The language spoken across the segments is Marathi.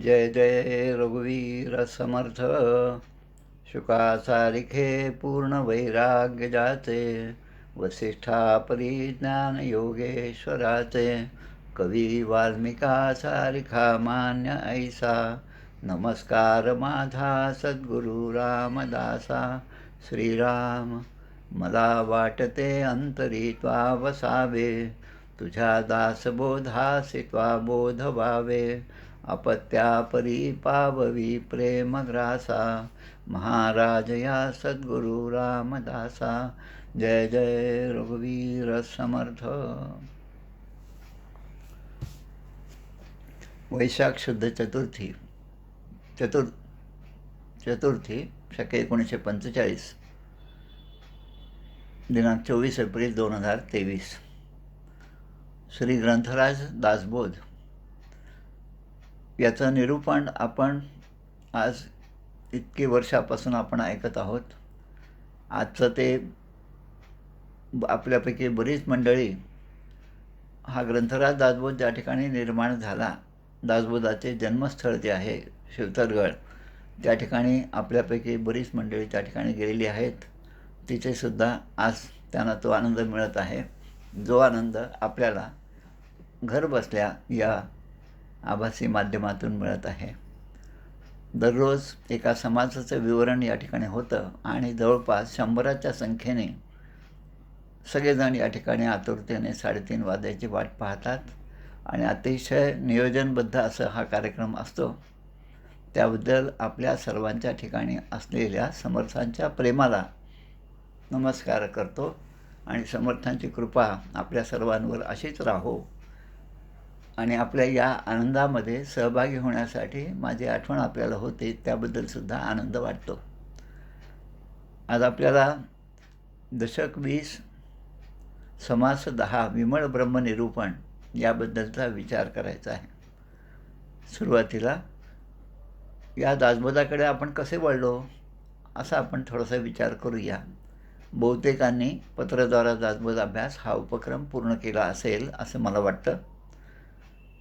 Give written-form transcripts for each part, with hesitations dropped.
जय जय रघुवीर समर्थ. शुकासारिखे पूर्ण वैराग्य जाचे, वसिष्ठा परिज्ञान योगेश्वराचे. कवी वाल्मिका सारिखा मान्य ऐसा, नमस्कार माझा सद्गुरु रामदासा. श्रीराम मला वाटते अंतरी त्वा वसावे, तुझ्या दासबोधासी त्वा बोध व्हावे. अपत्यापरी पाववी प्रेमग्रासा, महाराज या सद्गुरु रामदासा. जय जय रघुवीर समर्थ. वैशाख शुद्ध चतुर्थी चतुर्थी शके 1945, दिनांक 24 एप्रिल 2023. श्री ग्रंथराज दासबोध याचं निरूपण आपण आज इतकी वर्षापासून आपण ऐकत आहोत. आजचं ते आपल्यापैकी बरीच मंडळी हा ग्रंथराज दासबोध ज्या ठिकाणी निर्माण झाला, दासबोधाचे जन्मस्थळ जे आहे शिवतरगड, त्या ठिकाणी आपल्यापैकी बरीच मंडळी त्या ठिकाणी गेलेली आहेत. तिथेसुद्धा आज त्यांना तो आनंद मिळत आहे, जो आनंद आपल्याला घरबसल्या या आभासी माध्यमातून मिळत आहे. दररोज एका समाजाचं विवरण या ठिकाणी होतं आणि जवळपास 100च्या संख्येने सगळेजण या ठिकाणी आतुरतेने 3:30 वाजायची वाट पाहतात आणि अतिशय नियोजनबद्ध असं हा कार्यक्रम असतो. त्याबद्दल आपल्या सर्वांच्या ठिकाणी असलेल्या समर्थांच्या प्रेमाला नमस्कार करतो आणि समर्थांची कृपा आपल्या सर्वांवर अशीच राहो आणि आपल्या या आनंदामध्ये सहभागी होण्यासाठी माझी आठवण आपल्याला होते, त्याबद्दलसुद्धा आनंद वाटतो. आज आपल्याला दशक 20 समास 10 विमळ ब्रह्मनिरूपण याबद्दलचा विचार करायचा आहे. सुरुवातीला या दासबोधाकडे आपण कसे वळलो असा आपण थोडासा विचार करूया. बहुतेकांनी पत्रद्वारा दासबोध अभ्यास हा उपक्रम पूर्ण केला असेल असं मला वाटतं.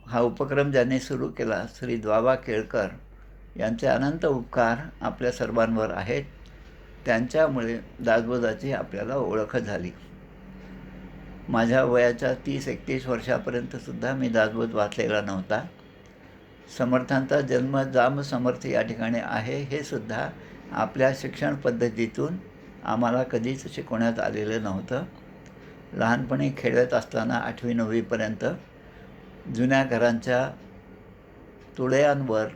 हा उपक्रम ज्यांनी सुरू केला श्री द्वावा केळकर यांचे अनंत उपकार आपल्या सर्वांवर आहेत. त्यांच्यामुळे दासबोधाची आपल्याला ओळख झाली. माझ्या वयाच्या 30-31 वर्षापर्यंतसुद्धा मी दासबोध वाचलेला नव्हता. समर्थांचा जन्म जाम समर्थ या ठिकाणी आहे हे सुद्धा आपल्या शिक्षण पद्धतीतून आम्हाला कधीच शिकवण्यात आलेलं नव्हतं. लहानपणी खेळत असताना 8वी-9वीपर्यंत जुन्या घरांच्या तुळयांवर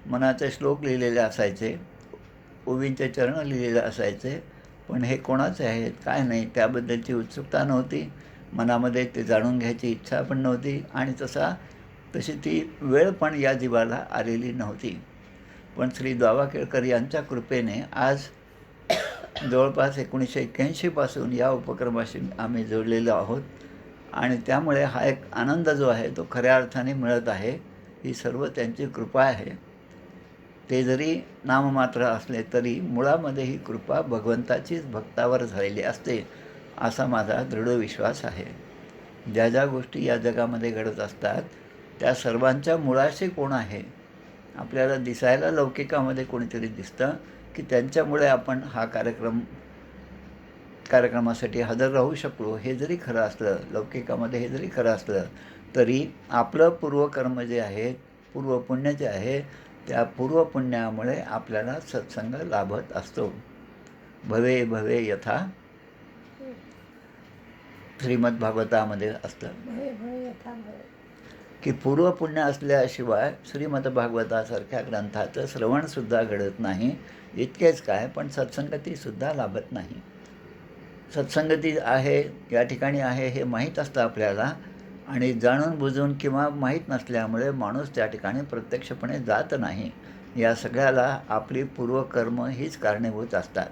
मनाचे श्लोक लिहिलेले असायचे, ओवींचे चरण लिहिलेले असायचे, पण हे कोणाचे आहेत काय नाही त्याबद्दलची उत्सुकता नव्हती. मनामध्ये ते जाणून घ्यायची इच्छा पण नव्हती आणि तशी ती वेळ पण या जीवाला आलेली नव्हती. पण श्री द्वावा केळकर यांच्या कृपेने आज जवळपास 1981 पासून या उपक्रमाशी आम्ही जोडलेलो आहोत आणि त्यामुळे हा एक आनंद जो आहे तो खऱ्या अर्थाने मिळत आहे. ही सर्व त्यांची कृपा आहे. ते जरी नाममात्र असले तरी मुळामध्ये ही कृपा भगवंताचीच भक्तावर झालेली असते असा माझा दृढ विश्वास आहे. ज्या ज्या गोष्टी या जगामध्ये घडत असतात त्या सर्वांच्या मुळाशी कोण आहे? आपल्याला दिसायला लौकिकामध्ये कोणीतरी दिसतं की त्यांच्यामुळे आपण हा कार्यक्रमासाठी हजर राहू शकलो. हे जरी खरं असलं, लौकिकामध्ये हे जरी खरं असलं तरी आपलं पूर्वकर्म जे आहे, पूर्वपुण्य जे आहे, त्या पूर्वपुण्यामुळे आपल्याला सत्संग लाभत असतो. भवे भवे यथा श्रीमद्भागवतामध्ये असतं की पूर्वपुण्य असल्याशिवाय श्रीमद्भागवतासारख्या ग्रंथाचं श्रवणसुद्धा घडत नाही. इतकेच काय, पण सत्संगतीसुद्धा लाभत नाही. सत्संगती आहे या ठिकाणी आहे हे माहीत असतं आपल्याला आणि जाणून बुजून किंवा माहीत नसल्यामुळे माणूस त्या ठिकाणी प्रत्यक्षपणे जात नाही. या सगळ्याला आपली पूर्वकर्म हीच कारणीभूत असतात.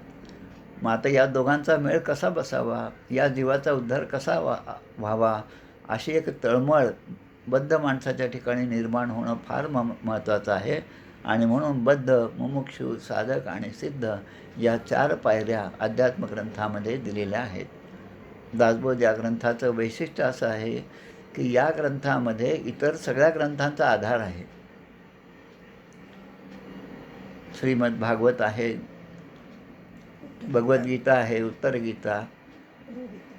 मग आता या दोघांचा मेळ कसा बसावा, या जीवाचा उद्धार कसा व्हावा, अशी एक तळमळ बद्ध माणसाच्या ठिकाणी निर्माण होणं फार महत्त्वाचं आहे. आणि म्हणून बद्ध, मुमुक्षु, साधक आणि सिद्ध या 4 पायऱ्या अध्यात्मग्रंथामध्ये दिलेल्या आहेत. दासबोध या ग्रंथाचं वैशिष्ट्य असं आहे की या ग्रंथामध्ये इतर सगळ्या ग्रंथांचा आधार आहे. श्रीमद भागवत आहे, भगवद्गीता आहे, उत्तर गीता,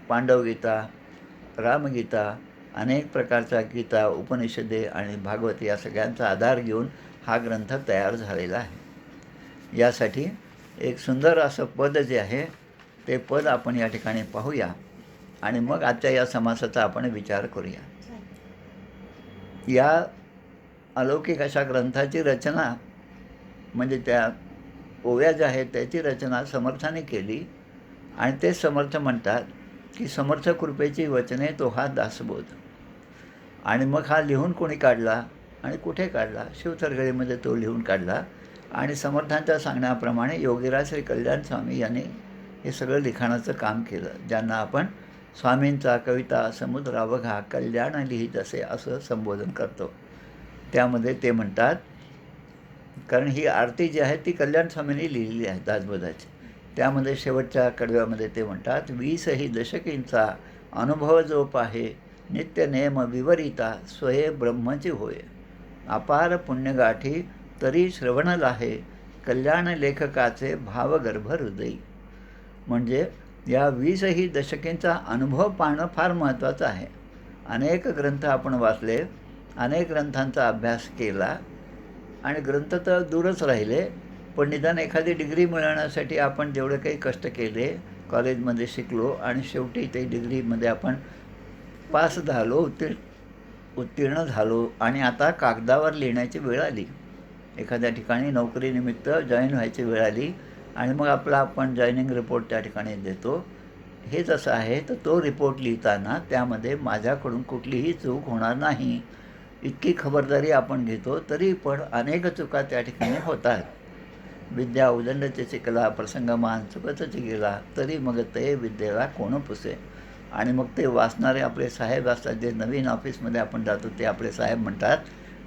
पांडवगीता, रामगीता, अनेक प्रकारच्या गीता, उपनिषदे आणि भागवत या सगळ्यांचा आधार घेऊन हा ग्रंथ तयार झालेला आहे. यासाठी एक सुंदर असं पद जे आहे ते पद आपण या ठिकाणी पाहूया आणि मग आजच्या या समासाचा आपण विचार करूया. या अलौकिक अशा ग्रंथाची रचना म्हणजे त्या ओव्या ज्या आहेत त्याची रचना समर्थाने केली आणि ते समर्थ म्हणतात की समर्थ कृपेची वचने तो हा दासबोध. आणि मग हा लिहून कोणी काढला आणि कुठे काढला? शिवथरगळीमध्ये तो लिहून काढला आणि समर्थांच्या सांगण्याप्रमाणे योगीराज श्री कल्याण स्वामी यांनी हे सगळं लिखाणाचं काम केलं, ज्यांना आपण स्वामींचा कविता समुद्र अवघा कल्याण लिहित असे असं संबोधन करतो. त्यामध्ये ते म्हणतात, कारण ही आरती जी आहे ती कल्याण स्वामींनी लिहिलेली आहे दासबोधाची. त्यामध्ये शेवटच्या कडव्यामध्ये ते म्हणतात, 20 दशकींचा अनुभव जो पाहे नित्य नेम विवरिता स्वये ब्रह्मची होय. अपार पुण्यगाठी तरी श्रवण लाहे कल्याण लेखकाचे भावगर्भ हृदयी. म्हणजे या 20 दशकींचा अनुभव पाहणं फार महत्त्वाचं आहे. अनेक ग्रंथ आपण वाचले, अनेक ग्रंथांचा अभ्यास केला आणि ग्रंथ तर दूरच राहिले, पण निदान एखादी डिग्री मिळवण्यासाठी आपण जेवढे काही कष्ट केले, कॉलेजमध्ये शिकलो आणि शेवटी ते डिग्रीमध्ये आपण पास झालो, उत्तीर्ण झालो आणि आता कागदावर लिहिण्याची वेळ आली. एखाद्या ठिकाणी नोकरीनिमित्त जॉईन व्हायची वेळ आली आणि मग आपण जॉईनिंग रिपोर्ट त्या ठिकाणी देतो. हे जसं आहे तर तो रिपोर्ट लिहिताना त्यामध्ये माझ्याकडून कुठलीही चूक होणार नाही इतकी खबरदारी आपण घेतो, तरी पण अनेक चुका त्या ठिकाणी होतात. विद्या उदंडचे शिकला प्रसंगमान चुकतच गेला तरी मग ते विद्येला कोण पुसे. आणि मग ते वाचणारे आपले साहेब असतात, जे नवीन ऑफिसमध्ये आपण जातो ते आपले साहेब म्हणतात,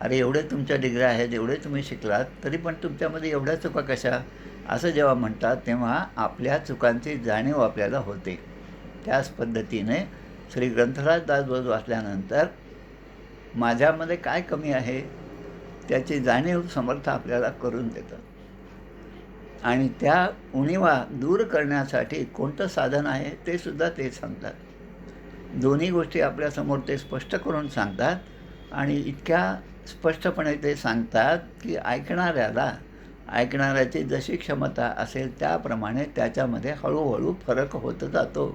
अरे एवढे तुमच्या डिग्र्या आहेत, एवढे तुम्ही शिकलात, तरी पण तुमच्यामध्ये एवढ्या चुका कशा? असं जेव्हा म्हणतात तेव्हा आपल्या चुकांची जाणीव आपल्याला होते. त्याच पद्धतीने श्री ग्रंथराज दासबोध वाचल्यानंतर माझ्यामध्ये काय कमी आहे त्याची जाणीव समर्थ आपल्याला करून देतात आणि त्या उणीवा दूर करण्यासाठी कोणतं साधन आहे ते सुद्धा ते सांगतात. दोन्ही गोष्टी आपल्यासमोर ते स्पष्ट करून सांगतात आणि इतक्या स्पष्टपणे ते सांगतात की ऐकणाऱ्याची जशी क्षमता असेल त्याप्रमाणे त्याच्यामध्ये हळूहळू फरक होत जातो.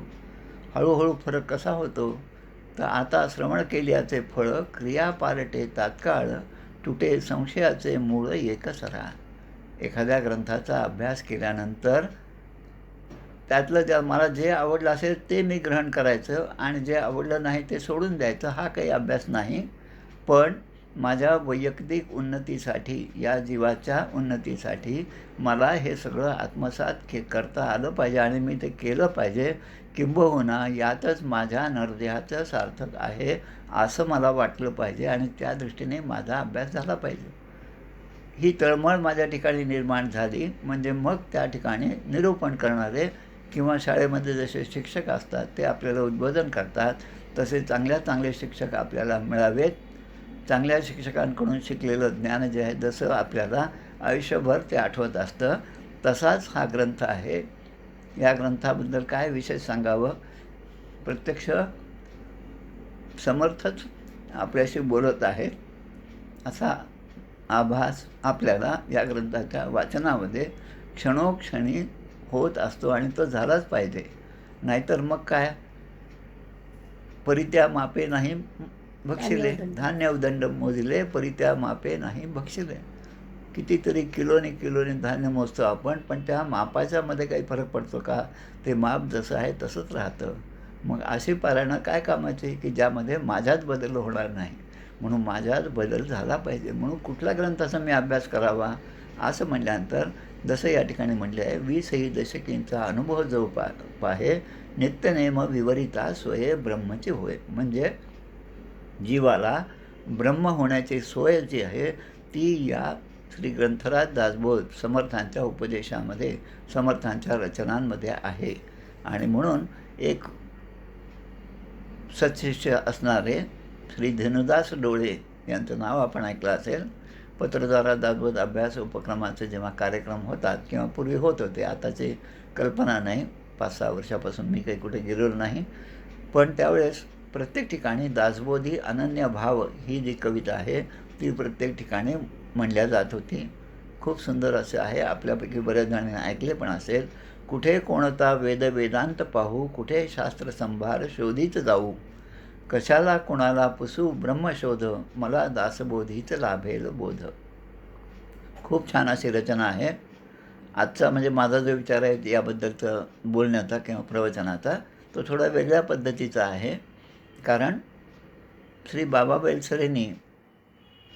हळूहळू फरक कसा होतो? तर आता श्रवण केल्याचे फळ क्रिया पालटे तात्काळ तुटे संशयाचे मूळ एकसरा. एखाद्या ग्रंथाचा अभ्यास केल्यानंतर त्यातलं मला जे आवडलं असेल ते मी ग्रहण करायचं आणि जे आवडलं नाही ते सोडून द्यायचं, हा काही अभ्यास नाही. पण माझ्या वैयक्तिक उन्नतीसाठी, या जीवाच्या उन्नतीसाठी मला हे सगळं आत्मसात करता आलं पाहिजे आणि मी ते केलं पाहिजे. किंबहुना यातच माझ्या नरदेहाचं सार्थक आहे असं मला वाटलं पाहिजे आणि त्या दृष्टीने माझा अभ्यास झाला पाहिजे. ही तळमळ माझ्या ठिकाणी निर्माण झाली म्हणजे मग त्या ठिकाणी निरूपण करणारे किंवा शाळेमध्ये जसे शिक्षक असतात ते आपल्याला उद्बोधन करतात, तसे चांगले शिक्षक आपल्याला मिळावेत. चांगल्या शिक्षकांकडून शिकलेलं ज्ञान जे आहे जसं आपल्याला आयुष्यभर ते आठवत असतं, तसाच हा ग्रंथ आहे. या ग्रंथाबद्दल काय विशेष सांगावं? प्रत्यक्ष समर्थच आपल्याशी बोलत आहेत असा आभास आपल्याला या ग्रंथाच्या वाचनामध्ये क्षणोक्षणी होत असतो आणि तो झालाच पाहिजे. नाहीतर मग काय, परित्या मापे नाही बक्षिले, धान्य उदंड मोजले परित्या मापे नाही बक्षिले. कितीतरी किलोनी धान्य मोजतो आपण, पण त्या मापाच्यामध्ये काही फरक पडतो का? ते माप जसं आहे तसंच राहतं. मग अशी पारायणं काय कामाची की ज्यामध्ये माझ्यात बदल होणार नाही. म्हणून माझ्यात बदल झाला पाहिजे. म्हणून कुठल्या ग्रंथाचा मी अभ्यास करावा असं म्हटल्यानंतर जसं या ठिकाणी म्हटले आहे, 20 दशकींचा अनुभव जो पाहे नित्यनेम विवरिता स्वये ब्रह्मची होय. म्हणजे जीवाला ब्रह्म होण्याची सोय जी आहे ती या श्री ग्रंथराज दासबोध समर्थांच्या उपदेशामध्ये, समर्थांच्या रचनांमध्ये आहे. आणि म्हणून एक सत्शिष्य असणारे श्री धेनुदास डोळे यांचं नाव आपण ऐकलं असेल. पत्रद्वारा दासबोध अभ्यास उपक्रमाचे जेव्हा कार्यक्रम होतात किंवा पूर्वी होत होते, आताची कल्पना नाही, 5-6 वर्षापासून मी काही कुठे गेलेलो नाही, पण त्यावेळेस प्रत्येक ठिकाणी दासबोधी अनन्य भाव ही जी कविता आहे ती प्रत्येक ठिकाणी म्हणल्या जात होती. खूप सुंदर असे आहे. आपल्यापैकी बऱ्याच जणांनी ऐकले पण असेल. कुठे कोणता वेद वेदांत पाहू, कुठे शास्त्र संभार शोधित जाऊ, कशाला कुणाला पुसू ब्रह्मशोध, मला दासबोधीच लाभेल बोध. खूप छान अशी रचना आहे. आजचा म्हणजे माझा जो विचार आहे याबद्दलचा बोलण्याचा किंवा प्रवचनाचा, तो थोडा वेगळ्या पद्धतीचा आहे. कारण श्री बाबा बेलसरेंनी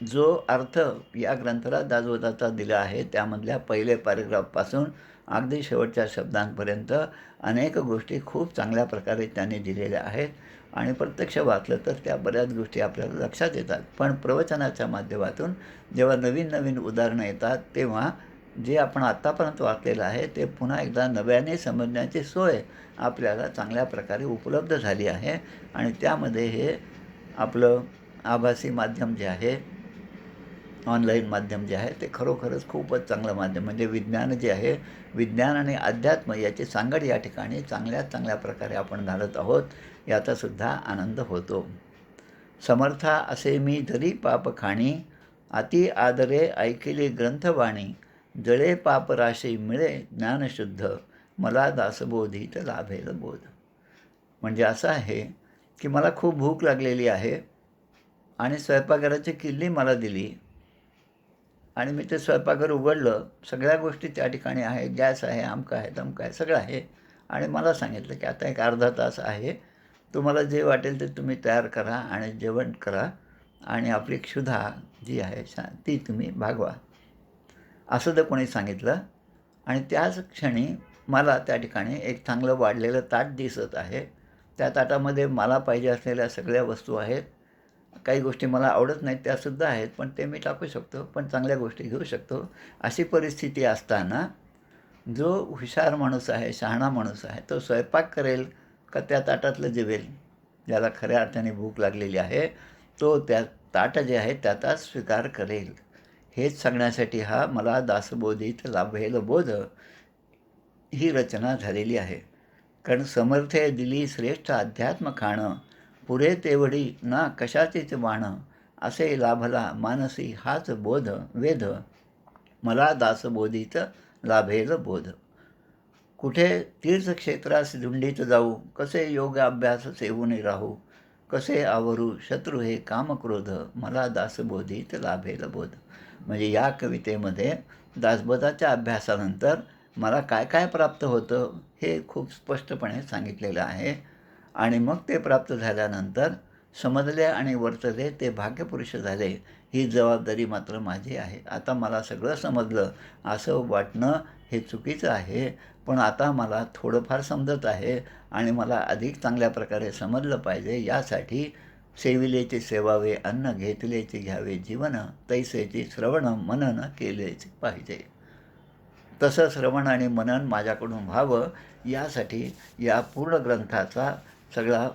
जो अर्थ या ग्रंथाला दासबोधाचा दिला आहे, त्यामधल्या पहिले पॅरेग्राफपासून अगदी शेवटच्या शब्दांपर्यंत अनेक गोष्टी खूप चांगल्या प्रकारे त्यांनी दिलेल्या आहेत आणि प्रत्यक्ष वाचलं तर त्या बऱ्याच गोष्टी आपल्याला लक्षात येतात. पण प्रवचनाच्या माध्यमातून जेव्हा नवीन नवीन उदाहरणं येतात, तेव्हा जे आपण आत्तापर्यंत वाचलेलं आहे ते पुन्हा एकदा नव्याने समजण्याची सोय आपल्याला चांगल्या प्रकारे उपलब्ध झाली आहे. आणि त्यामध्ये हे आपलं आभासी माध्यम जे आहे, ऑनलाईन माध्यम जे आहे, ते खरोखरच खूपच चांगलं माध्यम, म्हणजे विज्ञान जे आहे, विज्ञान आणि अध्यात्म याची सांगड या ठिकाणी चांगल्या प्रकारे आपण घालत आहोत, याचासुद्धा आनंद होतो. समर्था असे मी जरी पाप खाणी, अति आदरे ऐकिली ग्रंथवाणी, जळे पापराशी मिळे ज्ञानशुद्ध, मला दासबोधीत लाभेल बोध. म्हणजे असं आहे की मला खूप भूक लागलेली आहे आणि स्वयंपाकघराची किल्ली मला दिली आणि मी ते स्वयंपाकघर उघडलं, सगळ्या गोष्टी त्या ठिकाणी आहेत, गॅस आहे, अमकं आहे, तमकं आहे, सगळं आहे. आणि मला सांगितलं की आता एक अर्धा तास आहे, तुम्हाला जे वाटेल ते तुम्ही तयार करा आणि जेवण करा आणि आपली क्षुधा जी आहे ती तुम्ही भागवा, असं जर कोणी सांगितलं. आणि त्याच क्षणी मला त्या ठिकाणी एक चांगलं वाढलेलं ताट दिसत आहे. त्या ताटामध्ये मला पाहिजे असलेल्या सगळ्या वस्तू आहेत. काही गोष्टी मला आवडत नाहीत त्यासुद्धा आहेत, पण ते मी टाकू शकतो, पण चांगल्या गोष्टी घेऊ शकतो. अशी परिस्थिती असताना जो हुशार माणूस आहे, शहाणा माणूस आहे, तो स्वयंपाक करेल का त्या ताटातलं जेवेल? ज्याला खऱ्या अर्थाने भूक लागलेली आहे, तो त्या ताट जे आहे त्याचा स्वीकार करेल. हेच सांगण्यासाठी हा मला दासबोधीत लाभेल बोध ही रचना झालेली आहे. कारण समर्थे दिली श्रेष्ठ अध्यात्म खाणं, पुरे तेवढी ना कशाचीच वाणं, असे लाभला मानसी हाच बोध वेध, मला दासबोधीत लाभेल बोध. कुठे तीर्थक्षेत्रास झुंडीत जाऊ, कसे योग अभ्यास सेवून राहू, कसे आवरू शत्रू हे कामक्रोध, मला दासबोधीत लाभेल बोध. म्हणजे या कवितेमध्ये दासबोधाच्या अभ्यासानंतर मला काय काय प्राप्त होतं हे खूप स्पष्टपणे सांगितलेलं आहे. आणि मग ते प्राप्त झाल्यानंतर समजले आणि वर्तले ते भाग्यपुरुष झाले, ही जबाबदारी मात्र माझी आहे. आता मला सगळं समजलं असं वाटणं हे चुकीचं आहे, पण आता मला थोडंफार समजत आहे आणि मला अधिक चांगल्या प्रकारे समजलं पाहिजे. यासाठी सेविलेचे सेवावे अन्न, घेतलेचे घ्यावे जीवन, तैसेची श्रवण मनन केलेच पाहिजे. तसं श्रवण आणि मनन माझ्याकडून व्हावं, यासाठी या पूर्ण ग्रंथाचा सगळा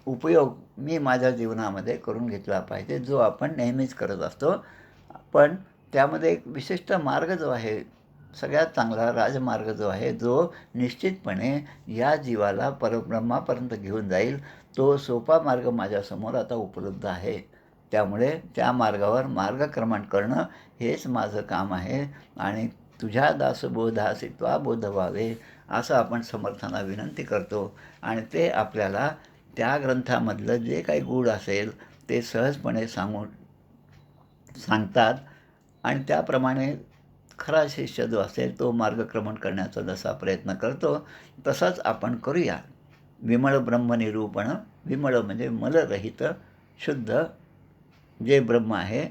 उपयोग मी माझ्या जीवनामध्ये करून घेतला पाहिजे, जो आपण नेहमीच करत असतो. पण त्यामध्ये एक विशिष्ट मार्ग जो आहे, सगळ्यात चांगला राजमार्ग जो आहे, जो निश्चितपणे या जीवाला परब्रह्मापर्यंत घेऊन जाईल, तो सोपा मार्ग माझ्यासमोर आता उपलब्ध आहे. त्यामुळे त्या मार्गावर मार्गक्रमण करणं हेच माझं काम आहे. आणि तुझ्या दासबोधासी त्वा बोध व्हावे, असं आपण समर्थांना विनंती करतो. आणि ते आपल्याला त्या ग्रंथामधलं जे काही गूढ असेल ते सहजपणे सांगतात आणि त्याप्रमाणे खरा शिष्य जो असेल तो मार्गक्रमण करण्याचा जसा प्रयत्न करतो तसाच आपण करूया. विमळ ब्रह्मनिरूपण, विमळ म्हणजे मलरहित शुद्ध जे ब्रह्म आहे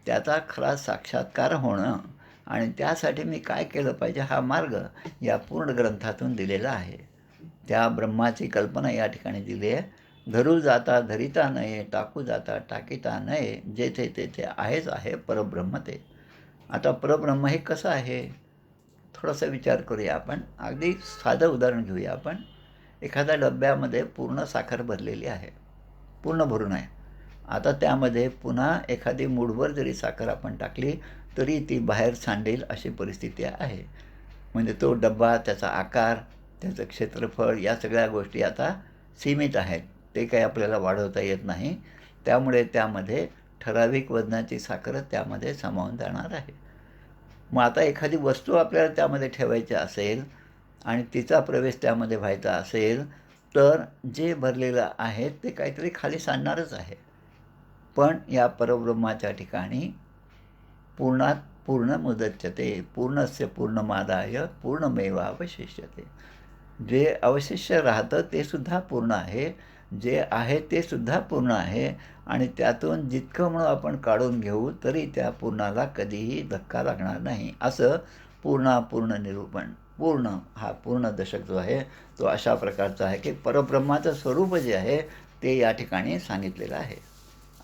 त्याचा खरा साक्षात्कार होणं. आणि त्यासाठी मी काय केलं पाहिजे हा मार्ग या पूर्ण ग्रंथातून दिलेला आहे. त्या ब्रह्माची कल्पना या ठिकाणी दिली आहे. धरू जाता धरिता नये, टाकू जाता टाकीता नये, जेथे तेथे आहेच आहे परब्रह्म ते. आता परब्रह्म हे कसं आहे थोडासा विचार करूया आपण. अगदी साधं उदाहरण घेऊया आपण. एखाद्या डब्यामध्ये पूर्ण साखर भरलेली आहे, पूर्ण भरून आहे आता त्यामध्ये पुन्हा एखादी मूठभर जरी साखर आपण टाकली तरी ती बाहेर सांडेल अशी परिस्थिती आहे. म्हणजे तो डब्बा, त्याचा आकार, त्याचं क्षेत्रफळ या सगळ्या गोष्टी आता सीमित आहेत. ते काही आपल्याला वाढवता येत नाही. त्यामुळे त्यामध्ये ठराविक वजनाची साखरच त्यामध्ये सामावून जाणार आहे. मग आता एखादी वस्तू आपल्याला त्यामध्ये ठेवायची असेल आणि तिचा प्रवेश त्यामध्ये व्हायचा असेल तर जे भरलेलं आहे ते काहीतरी खाली सांडणारच आहे. पण या परब्रह्माच्या ठिकाणी पूर्णात पूर्णमुदच्यते पूर्णस्य पूर्णमादाय पूर्णमेवावशिष्यते. जे अवशिष्य राहतं ते सुद्धा पूर्ण आहे, जे आहे ते सुद्धा पूर्ण आहे आणि त्यातून जितकं म्हणून आपण काढून घेऊ तरी त्या पूर्णाला कधीही धक्का लागणार नाही. असं पूर्णापूर्ण निरूपण. पूर्ण हा पूर्ण दशक जो आहे तो अशा प्रकारचा आहे की परब्रह्माचं स्वरूप जे आहे ते या ठिकाणी सांगितलेलं आहे.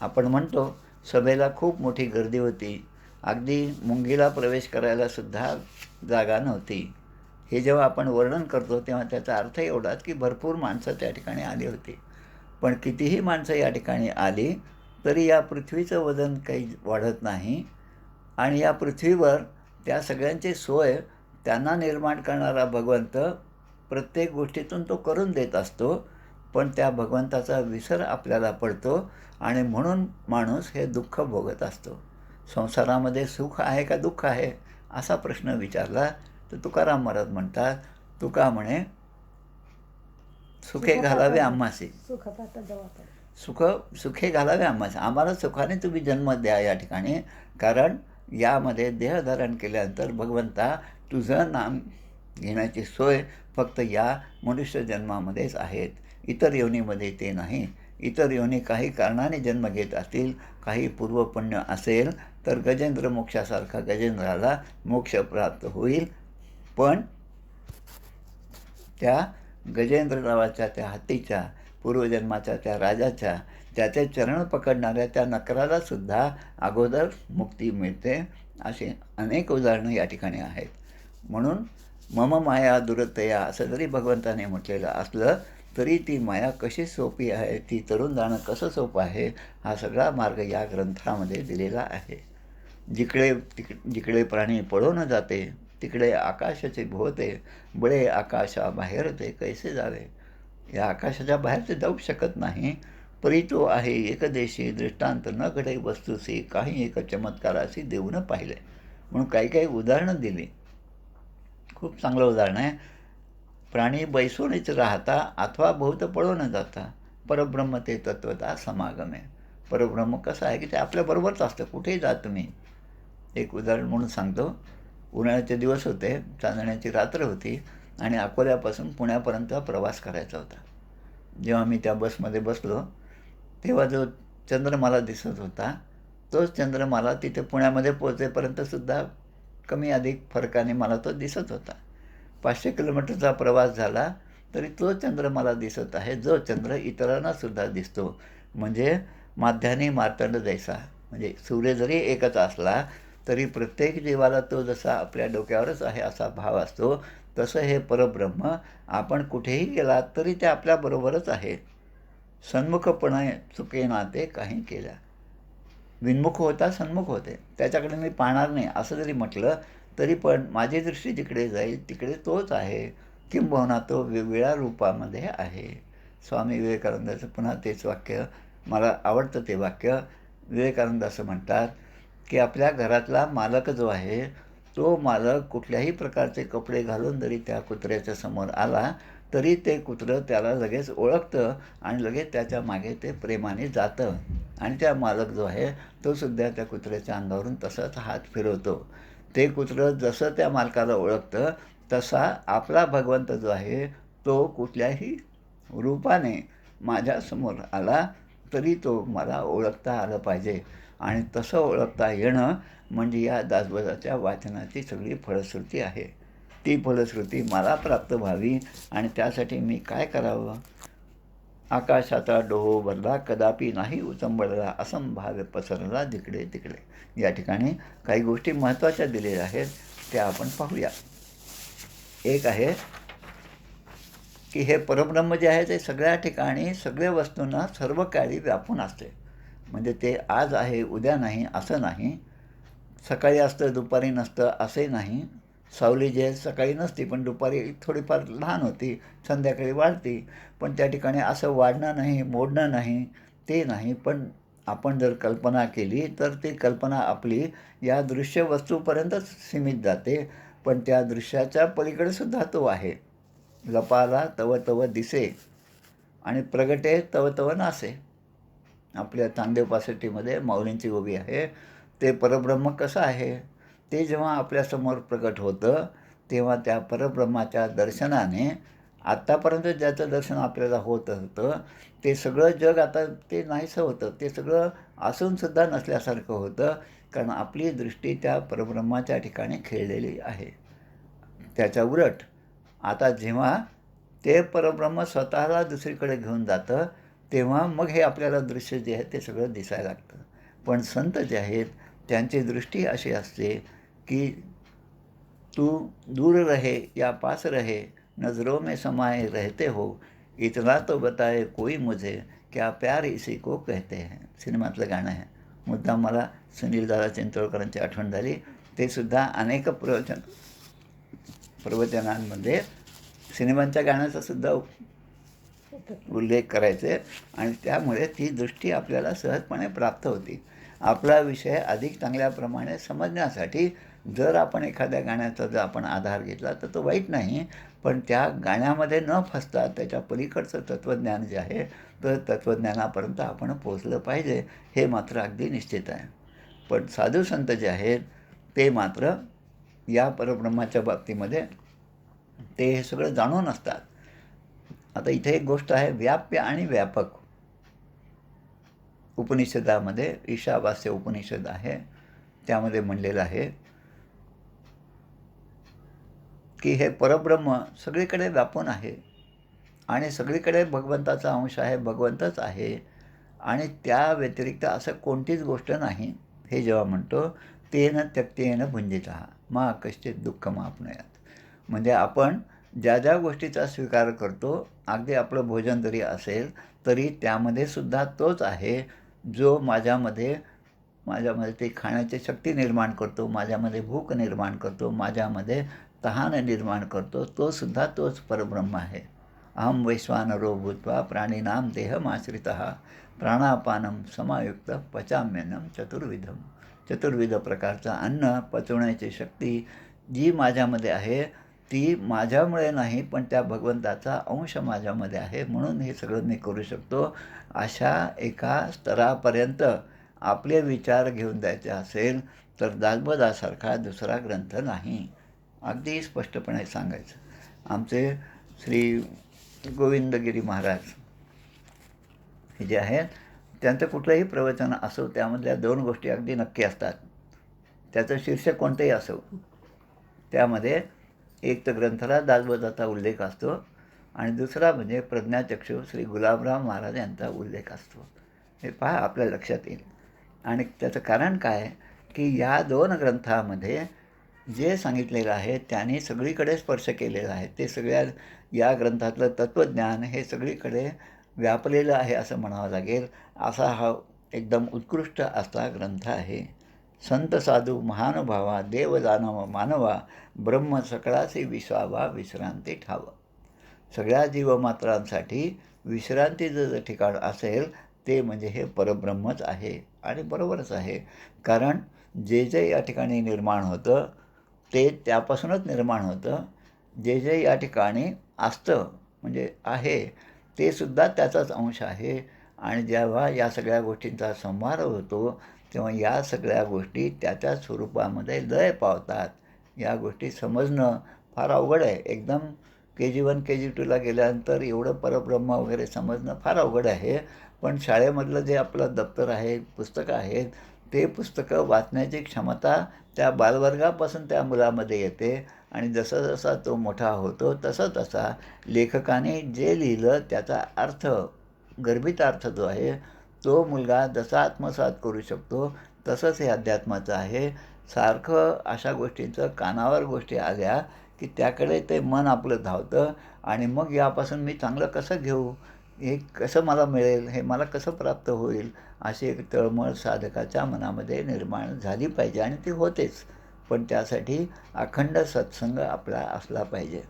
आपण म्हणतो सभेला खूप मोठी गर्दी होती, अगदी मुंगीला प्रवेश करायला सुद्धा जागा नव्हती. हे जेव्हा आपण वर्णन करतो तेव्हा त्याचा अर्थ एवढाच की भरपूर माणसं त्या ठिकाणी आली होती. पण कितीही माणसं या ठिकाणी आली तरी या पृथ्वीचं वजन काही वाढत नाही आणि या पृथ्वीवर त्या सगळ्यांची सोय त्यांना निर्माण करणारा भगवंत प्रत्येक गोष्टीतून तो करून देत असतो. पण त्या भगवंताचा विसर आपल्याला पडतो आणि म्हणून माणूस हे दुःख भोगत असतो. संसारामध्ये सुख आहे का दुःख आहे असा प्रश्न विचारला तर तुकाराम महाराज म्हणतात, तुका म्हणे सुखे घालावे आम्हासी, सुखे घालावे आम्हासी, आम्हाला सुखाने तुम्ही जन्म द्या या ठिकाणी. कारण यामध्ये देहधारण केल्यानंतर भगवंता तुझं नाम घेण्याची सोय फक्त या मनुष्य जन्मामध्येच आहेत, इतर योनीमध्ये ते नाही. इतर योनी काही कारणाने जन्म घेत असतील, काही पूर्वपुण्य असेल तर गजेंद्र मोक्षासारखा गजेंद्राला मोक्ष प्राप्त होईल. पण त्या गजेंद्र नावाच्या त्या हत्तीच्या पूर्वजन्माच्या त्या राजाच्या त्याचे चरण पकडणाऱ्या त्या नकराला सुद्धा अगोदर मुक्ती मिळते. अशी अनेक उदाहरणं या ठिकाणी आहेत. म्हणून मम माया दुरतया असं जरी भगवंताने म्हटलेलं असलं तरी ती माया कशी सोपी आहे, ती तरुण जाणं कसं सोपं आहे, हा सगळा मार्ग या ग्रंथामध्ये दिलेला आहे. जिकडे प्राणी पळून जाते तिकडे आकाशाचे भोवते, बळे आकाशा बाहेर ते कैसे जावे. या आकाशाच्या बाहेर ते जाऊ शकत नाही. परी तो आहे एकदेशी दृष्टांत न घडे वस्तूसी, काही एक चमत्काराशी देऊन पाहिले. म्हणून काही काही उदाहरणं दिली. खूप चांगलं उदाहरण आहे. प्राणी बैसूनच राहता अथवा बहुत पळून जाता, परब्रह्म ते तत्वता समागमे. परब्रह्म कसं आहे की ते आपल्याबरोबरच असतं, कुठेही जा तुम्ही. एक उदाहरण म्हणून सांगतो. उन्हाळ्याचे दिवस होते, चांदण्याची रात्र होती आणि अकोल्यापासून पुण्यापर्यंत प्रवास करायचा होता. जेव्हा मी त्या बसमध्ये बसलो तेव्हा जो चंद्र मला दिसत होता तोच चंद्र मला तिथे पुण्यामध्ये पोहोचेपर्यंतसुद्धा कमी अधिक फरकाने मला तो दिसत होता. 500 किलोमीटरचा प्रवास झाला तरी तो चंद्र मला दिसत आहे, जो चंद्र इतरांनासुद्धा दिसतो. म्हणजे माध्यान्ही मार्तंड जैसा, म्हणजे सूर्य जरी एकच असला तरी प्रत्येक जीवाला तो जसा आपल्या डोक्यावरच आहे असा भाव असतो, तसं हे परब्रह्म आपण कुठेही गेलात तरी ते आपल्याबरोबरच आहे. सन्मुखपणे चुकेना ते काही केल्या, विन्मुख होता सन्मुख होते, त्याच्याकडे मी पाहणार नाही असं जरी म्हटलं तरी पण माझी दृष्टी जिकडे जाईल तिकडे तोच आहे, किंबहुना तो वेगवेगळ्या रूपामध्ये आहे. स्वामी विवेकानंदाचं पुन्हा तेच वाक्य मला आवडतं. ते वाक्य विवेकानंद असं म्हणतात की आपल्या घरातला मालक जो आहे तो मालक कुठल्याही प्रकारचे कपडे घालून जरी त्या कुत्र्याच्या समोर आला तरी ते कुत्रं त्याला लगेच ओळखतं आणि लगेच त्याच्या मागे ते प्रेमाने जातं आणि त्या मालक जो आहे तो सुद्धा त्या कुत्र्याच्या अंगावरून तसाच हात फिरवतो. ते कुत्रं जसं त्या मालकाला ओळखतं तसा आपला भगवंत जो आहे तो कुठल्याही रूपाने माझ्यासमोर आला तरी तो मला ओळखता आलं पाहिजे. आणि तसं ओळखता येणं म्हणजे या दासबोधाच्या वाचनाची सगळी फलश्रुती आहे. ती फलश्रुती मला प्राप्त व्हावी आणि त्यासाठी मी काय करावं. आकाशाचा डोहो भरला कदापि नाही उचंबळला, असंभाव्य पसरला जिकडे तिकडे. या ठिकाणी काही गोष्टी महत्त्वाच्या दिलेल्या आहेत त्या आपण पाहूया. एक आहे की हे परब्रह्म जे आहे ते सगळ्या ठिकाणी सगळ्या वस्तूंना सर्व काळी व्यापून असते. म्हणजे ते आज आहे उद्या नाही असं नाही, सकाळी असतं दुपारी नसतं असंही नाही. सावली जी आहे सकाळी नसती पण दुपारी थोडीफार लहान होती, संध्याकाळी वाढती. पण त्या ठिकाणी असं वाढणं नाही, मोडणं नाही, ते नाही. पण आपण जर कल्पना केली तर ती कल्पना आपली या दृश्य वस्तूपर्यंतच सीमित जाते. पण त्या दृश्याच्या पलीकडे सुद्धा तो आहे. लपाला तव तव दिसे आणि प्रगटे तव तव नासे. आपल्या चांगदेव पासष्टीमध्ये माऊलींची ओवी आहे. ते परब्रह्म कसं आहे, ते जेव्हा आपल्यासमोर प्रकट होतं तेव्हा त्या परब्रह्माच्या दर्शनाने आत्तापर्यंत ज्याचं दर्शन आपल्याला होत होतं ते सगळं जग आता ते नाहीसं होतं. ते सगळं असूनसुद्धा नसल्यासारखं होतं, कारण आपली दृष्टी त्या परब्रह्माच्या ठिकाणी खेळलेली आहे. त्याच्या उलट आता जेव्हा ते परब्रह्म स्वतःला दुसरीकडे घेऊन जातं तेव्हा मग हे आपल्याला दृश्य जे आहे ते सगळं दिसायला लागतं. पण संत जे आहेत त्यांची दृष्टी अशी असते की तू दूर रहे या पास रहे, नजरों में समाये रहते हो, इतना तो बताए कोई मुझे, क्या प्यार इसी को कहते हैं. सिनेमातलं गाणं आहे. मुद्दाम मला सुनील दादा चिंचोळकरांची आठवण झाली. ते सुद्धा अनेक प्रवचनांमध्ये सिनेमांच्या गाण्याचा सुद्धा उल्लेख करायचे आणि त्यामुळे ती दृष्टी आपल्याला सहजपणे प्राप्त होती. आपला विषय अधिक चांगल्याप्रमाणे समजण्यासाठी जर आपण एखाद्या गाण्याचा जर आपण आधार घेतला तर तो वाईट नाही, पण त्या गाण्यामध्ये न फसता त्याच्या पलीकडचं तत्त्वज्ञान जे आहे तर तत्त्वज्ञानापर्यंत आपण पोहोचलं पाहिजे, हे मात्र अगदी निश्चित आहे. पण साधू संत जे आहेत ते मात्र या परब्रह्माच्या बाबतीमध्ये ते हे सगळं जाणून असतात. आता इथे एक गोष्ट आहे, व्याप्य आणि व्यापक. उपनिषदामध्ये ईशावास्य उपनिषद आहे, त्यामध्ये म्हणलेलं आहे की हे परब्रह्म सगळीकडे व्यापून आहे आणि सगळीकडे भगवंताचा अंश आहे, भगवंतच आहे आणि त्या व्यतिरिक्त असं कोणतीच गोष्ट नाही. हे जेव्हा म्हणतो तेन त्यक्तेन भुंजितः मा कश्चित् दुःखमाप्नुयात्. म्हणजे आपण ज्या ज्या गोष्टीचा स्वीकार करतो, अगदी आपलं भोजन जरी असेल तरी त्यामध्ये सुद्धा तोच आहे जो माझ्यामध्ये ते खाण्याची शक्ती निर्माण करतो, माझ्यामध्ये भूक निर्माण करतो, माझ्यामध्ये तहान निर्माण करतो, तो सुद्धा तोच परब्रह्म आहे. अहम वैश्वानरो भूत्वा प्राणिनां देहमाश्रितः प्राणापानं समायुक्त पचाम्यन्नं चतुर्विधम. चतुर्विध प्रकारचं अन्न पचवण्याची शक्ती जी माझ्यामध्ये आहे ती माझ्यामुळे नाही, पण त्या भगवंताचा अंश माझ्यामध्ये आहे, म्हणून हे सगळं मी करू शकतो. अशा एका स्तरापर्यंत आपले विचार घेऊन द्यायचे असेल तर दासबोधासारखा दुसरा ग्रंथ नाही, अगदी स्पष्टपणे सांगायचं. आमचे श्री गोविंदगिरी महाराज हे जे आहेत त्यांचं कुठलंही प्रवचन असो त्यामधल्या 2 गोष्टी अगदी नक्की असतात. त्याचं शीर्षक कोणतंही असो त्यामध्ये एक तर ग्रंथाला दासबोधाचा उल्लेख असतो आणि दुसरा म्हणजे प्रज्ञाचक्षू श्री गुलाबराव महाराज यांचा उल्लेख असतो. हे पहा आपल्या लक्षात येईल. आणि त्याचं कारण काय की या 2 ग्रंथामध्ये जे सांगितलेलं आहे त्यांनी सगळीकडे स्पर्श केलेला आहे. ते सगळ्या या ग्रंथातलं तत्त्वज्ञान हे सगळीकडे व्यापलेलं आहे असं म्हणावं लागेल. असा हा एकदम उत्कृष्ट असा ग्रंथ आहे. संत साधू महानुभावा देव दानव मानवा ब्रह्म सकळासी विसावा विश्रांती ठाव. सगळ्या जीवमात्रांसाठी विश्रांतीचं जर ठिकाण असेल ते म्हणजे हे परब्रह्मच आहे. आणि बरोबरच आहे, कारण जे जे या ठिकाणी निर्माण होतं ते त्यापासूनच निर्माण होतं. जे जे या ठिकाणी असतं म्हणजे आहे ते सुद्धा त्याचाच अंश आहे. आणि जेव्हा या सगळ्या गोष्टींचा संहार होतो तेव्हा या सगळ्या गोष्टी त्याच्या स्वरूपामध्ये लय पावतात. या गोष्टी समजणं फार अवघड आहे. एकदम KG1 KG2ला गेल्यानंतर एवढं परब्रह्म वगैरे समजणं फार अवघड आहे. पण शाळेमधलं जे आपलं दप्तर आहे, पुस्तकं आहेत, ते पुस्तकं वाचण्याची क्षमता त्या बालवर्गापासून त्या मुलामध्ये येते आणि जसा जसा तो मोठा होतो तसा तसा लेखकाने जे लिहिलं त्याचा अर्थ, गर्भित अर्थ जो आहे तो मुलगा जसा आत्मसात करू शकतो तसंच हे अध्यात्माचं आहे. सारखं अशा गोष्टींचं कानावर गोष्टी आल्या की त्याकडे ते मन आपलं धावतं आणि मग यापासून मी चांगलं कसं घेऊ, हे कसं मला मिळेल, हे मला कसं प्राप्त होईल, अशी एक तळमळ साधकाच्या मनामध्ये निर्माण झाली पाहिजे आणि ती होतेच. पण त्यासाठी अखंड सत्संग आपला असला पाहिजे.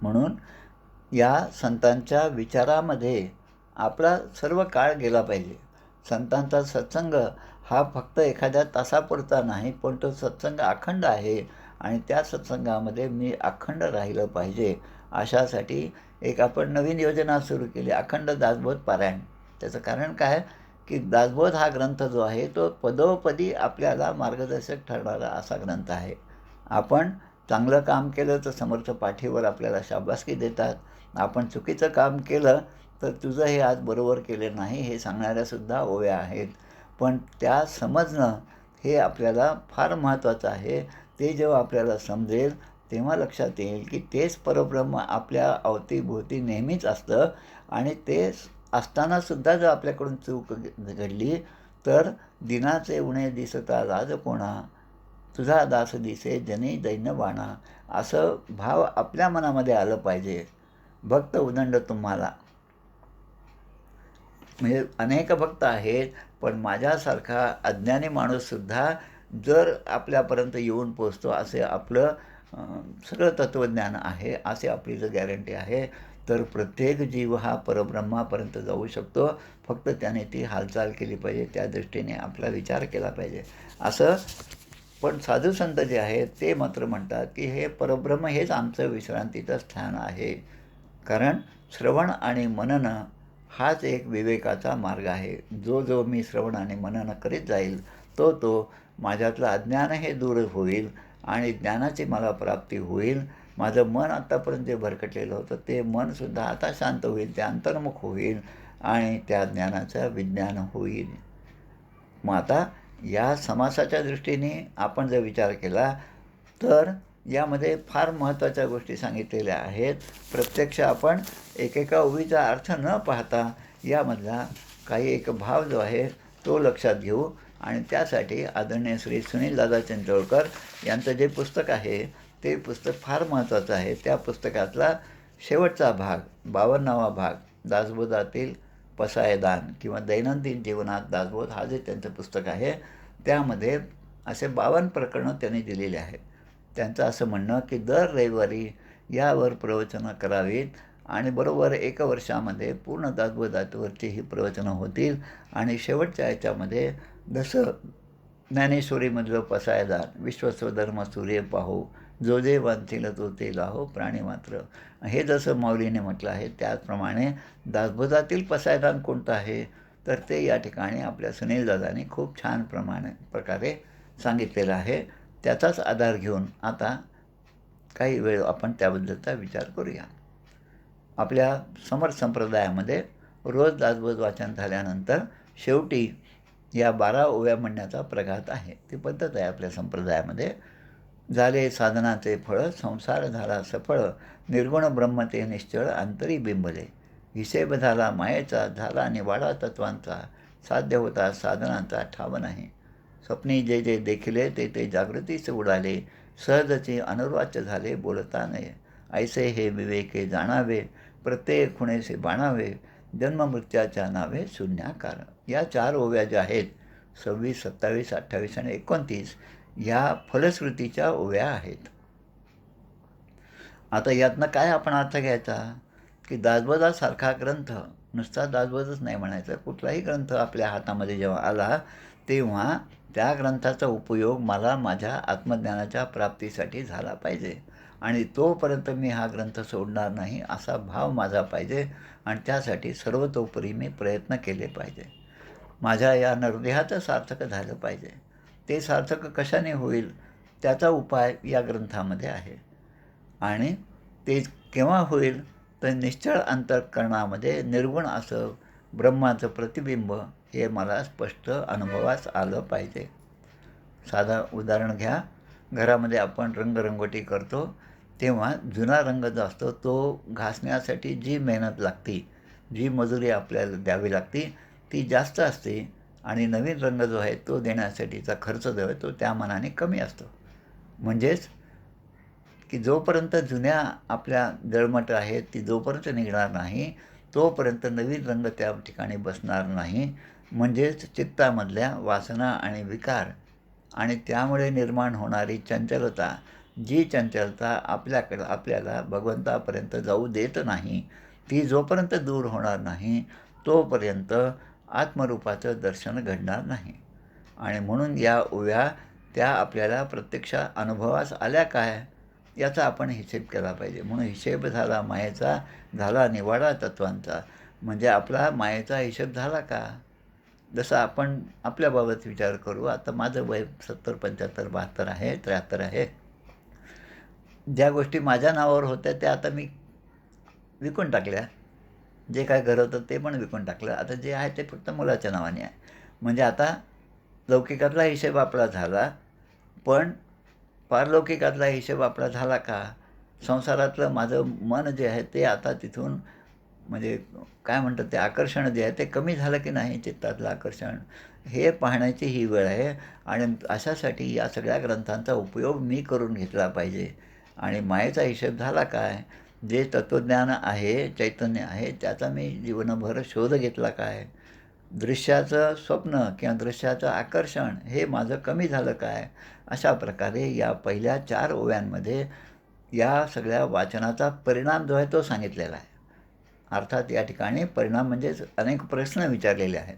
म्हणून या संतांच्या विचारामध्ये आपला सर्व काळ गेला पाहिजे. संतांचा सत्संग हा फक्त एखाद्या तासापुरता नाही, पण तो सत्संग अखंड आहे आणि त्या सत्संगामध्ये मी अखंड राहिलं पाहिजे. अशासाठी एक आपण नवीन योजना सुरू केली, अखंड दासबोध पारायण. त्याचं कारण काय, की दासबोध हा ग्रंथ जो आहे तो पदोपदी आपल्याला मार्गदर्शक ठरणारा असा ग्रंथ आहे. आपण चांगलं काम केलं तर समर्थ पाठीवर आपल्याला शाबासकी देतात. आपण चुकीचं काम केलं तर तुझं हे आज बरोबर केलं नाही हे सांगणाऱ्यासुद्धा ओव्या आहेत. पण त्या समजणं हे आपल्याला फार महत्त्वाचं आहे. ते जेव्हा आपल्याला समजेल तेव्हा लक्षात येईल की तेच परब्रह्म आपल्या अवतीभोवती नेहमीच असतं आणि ते असतानासुद्धा जर आपल्याकडून चूक घडली तर दिनाचे उणे दिसता लाज कोणा, तुझा दास दिसे जनी दैन्यवाणा, असं भाव आपल्या मनामध्ये आलं पाहिजे. भक्त उदंड तुम्हाला, म्हणजे अनेक भक्त आहेत, पण माझ्यासारखा अज्ञानी माणूससुद्धा जर आपल्यापर्यंत येऊन पोचतो असे आपलं सगळं तत्त्वज्ञान आहे, असे आपली जर गॅरंटी आहे, तर प्रत्येक जीव हा परब्रह्मापर्यंत जाऊ शकतो. फक्त त्याने ती हालचाल केली पाहिजे, त्या दृष्टीने आपला विचार केला पाहिजे असं. पण साधू संत जे आहेत ते मात्र म्हणतात की हे परब्रह्म हेच आमचं विश्रांतीचं स्थान आहे. कारण श्रवण आणि मनन हाच एक विवेकाचा मार्ग आहे. जो जो मी श्रवण आणि मनन करीत जाईल तो तो माझ्यातलं अज्ञान हे दूर होईल आणि ज्ञानाची मला प्राप्ती होईल. माझं मन आत्तापर्यंत जे भरकटलेलं होतं ते मनसुद्धा आता शांत होईल, ते अंतर्मुख होईल आणि त्या ज्ञानाचं विज्ञान होईल. मग आता या समासाच्या दृष्टीने आपण जर विचार केला तर यामध्ये फार महत्त्वाच्या गोष्टी सांगितलेल्या आहेत. प्रत्यक्ष आपण एकेका ओवीचा अर्थ न पाहता यामधला काही एक भाव जो आहे तो लक्षात घेऊ आणि त्यासाठी आदरणीय श्री सुनील दादा चिंचोळकर यांचं जे पुस्तक आहे ते पुस्तक फार महत्त्वाचं आहे. त्या पुस्तकातला शेवटचा भाग 52वा भाग दासबोधातील पसायदान किंवा दैनंदिन जीवनात दासबोध हा जे त्यांचं पुस्तक आहे त्यामध्ये असे 52 प्रकरणं त्यांनी दिलेली आहेत. त्यांचं असं म्हणणं की दर रविवारी यावर प्रवचनं करावीत आणि बरोबर 1 वर्षामध्ये पूर्ण दासबोधावरची ही प्रवचनं होतील आणि शेवटच्या ह्याच्यामध्ये जसं ज्ञानेश्वरीमधलं पसायदान विश्वस्वधर्म सूर्य पाहो, जो जे बांधतील तो ते लाहो प्राणी मात्र, हे जसं माऊलीने म्हटलं आहे त्याचप्रमाणे दासबोधातील पसायदान कोणतं आहे तर ते या ठिकाणी आपल्या सुनील दादांनी खूप छान प्रकारे सांगितलेलं आहे. त्याचाच आधार घेऊन आता काही वेळ आपण त्याबद्दलचा विचार करूया. आपल्या समर्थ संप्रदायामध्ये रोज दासबोध वाचन झाल्यानंतर शेवटी या 12 ओव्या म्हणण्याचा प्रघात आहे. ती पद्धत आहे आपल्या संप्रदायामध्ये. झाले साधनाचे फळ संसार झाला सफळ, निर्गुण ब्रह्म ते निश्चळ अंतरी बिंबले, हिशेब झाला मायेचा झाला निवाडा तत्वांचा, साध्य होता साधनांचा ठाव नाही, स्वप्नी जे जे देखिले ते ते जागृतीच उडाले, सहजचे अनुर्वाच्य झाले बोलता नये, ऐसे हे विवेके जाणावे प्रत्येक खुणेसे बाणावे, जन्ममृत्याच्या नावे शून्याकार. या 4 ओव्या ज्या आहेत 26, 27, 28 आणि 29 या फलश्रुतीच्या ओव्या आहेत. आता यातनं काय आपण अर्थ घ्यायचा की दासबोधासारखा ग्रंथ, नुसता दासबोधच नाही म्हणायचं, कुठलाही ग्रंथ आपल्या हातामध्ये जेव्हा आला तेव्हा त्या ग्रंथाचा उपयोग मला माझ्या आत्मज्ञानाच्या प्राप्तीसाठी झाला पाहिजे आणि तोपर्यंत मी हा ग्रंथ सोडणार नाही असा भाव माझा पाहिजे आणि त्यासाठी सर्वतोपरी मी प्रयत्न केले पाहिजे. माझ्या या नरदेहाचं सार्थक झालं पाहिजे. ते सार्थक कशाने होईल त्याचा उपाय या ग्रंथामध्ये आहे आणि ते केव्हा होईल तर निश्चळ अंतःकरणामध्ये निर्गुण असं ब्रह्माचं प्रतिबिंब हे मला स्पष्ट अनुभवास आलं पाहिजे. साधं उदाहरण घ्या, घरामध्ये आपण रंगरंगोटी करतो तेव्हा जुना रंग जो असतो तो घासण्यासाठी जी मेहनत लागते, जी मजुरी आपल्याला द्यावी लागते ती जास्त असते आणि नवीन रंग जो आहे तो देण्यासाठीचा खर्च जो आहे तो त्या मानाने कमी असतो. म्हणजेच की जोपर्यंत जुन्या आपल्या जळमट आहेत ती जोपर्यंत निघणार नाही तोपर्यंत नवीन रंग त्या ठिकाणी बसणार नाही. म्हणजेच चित्तामधल्या वासना आणि विकार आणि त्यामुळे निर्माण होणारी चंचलता, जी चंचलता आपल्याला भगवंतापर्यंत जाऊ देत नाही, ती जोपर्यंत दूर होणार नाही तोपर्यंत आत्मरूपाचं दर्शन घडणार नाही. आणि म्हणून या ओव्या त्या आपल्याला प्रत्यक्ष अनुभवास आल्या काय, याचा आपण हिशेब केला पाहिजे. म्हणून हिशेब झाला मायेचा, झाला निवाडा तत्वांचा. म्हणजे आपला मायेचा हिशेब झाला का? जसं आपण आपल्याबाबत विचार करू. आता माझं वय 70, 75, 72 आहे, 73 आहे. ज्या गोष्टी माझ्या नावावर होत्या त्या आता मी विकून टाकल्या. जे काय घर होतं ते पण विकून टाकलं. आता जे आहे ते फक्त मुलाच्या नावाने आहे. म्हणजे आता लौकिकातला हिशेब आपला झाला, पण पारलौकिकातला हिशेब आपला झाला का? संसारातलं माझं मन जे आहे ते आता तिथून म्हणजे काय म्हणतात ते आकर्षण जे आहे ते कमी झालं की नाही, चित्तातलं आकर्षण, हे पाहण्याची ही वेळ आहे. आणि अशासाठी या सगळ्या ग्रंथांचा उपयोग मी करून घेतला पाहिजे. आणि मायेचा हिशेब झाला काय? जे तत्त्वज्ञान आहे, चैतन्य आहे, त्याचा मी जीवनभर शोध घेतला काय? दृश्याचं स्वप्न किंवा दृश्याचं आकर्षण हे माझं कमी झालं काय? अशा प्रकारे या पहिल्या 4 ओव्यांमध्ये या सगळ्या वाचनाचा परिणाम जो आहे तो सांगितलेला आहे. अर्थात या ठिकाणी परिणाम म्हणजेच अनेक प्रश्न विचारलेले आहेत.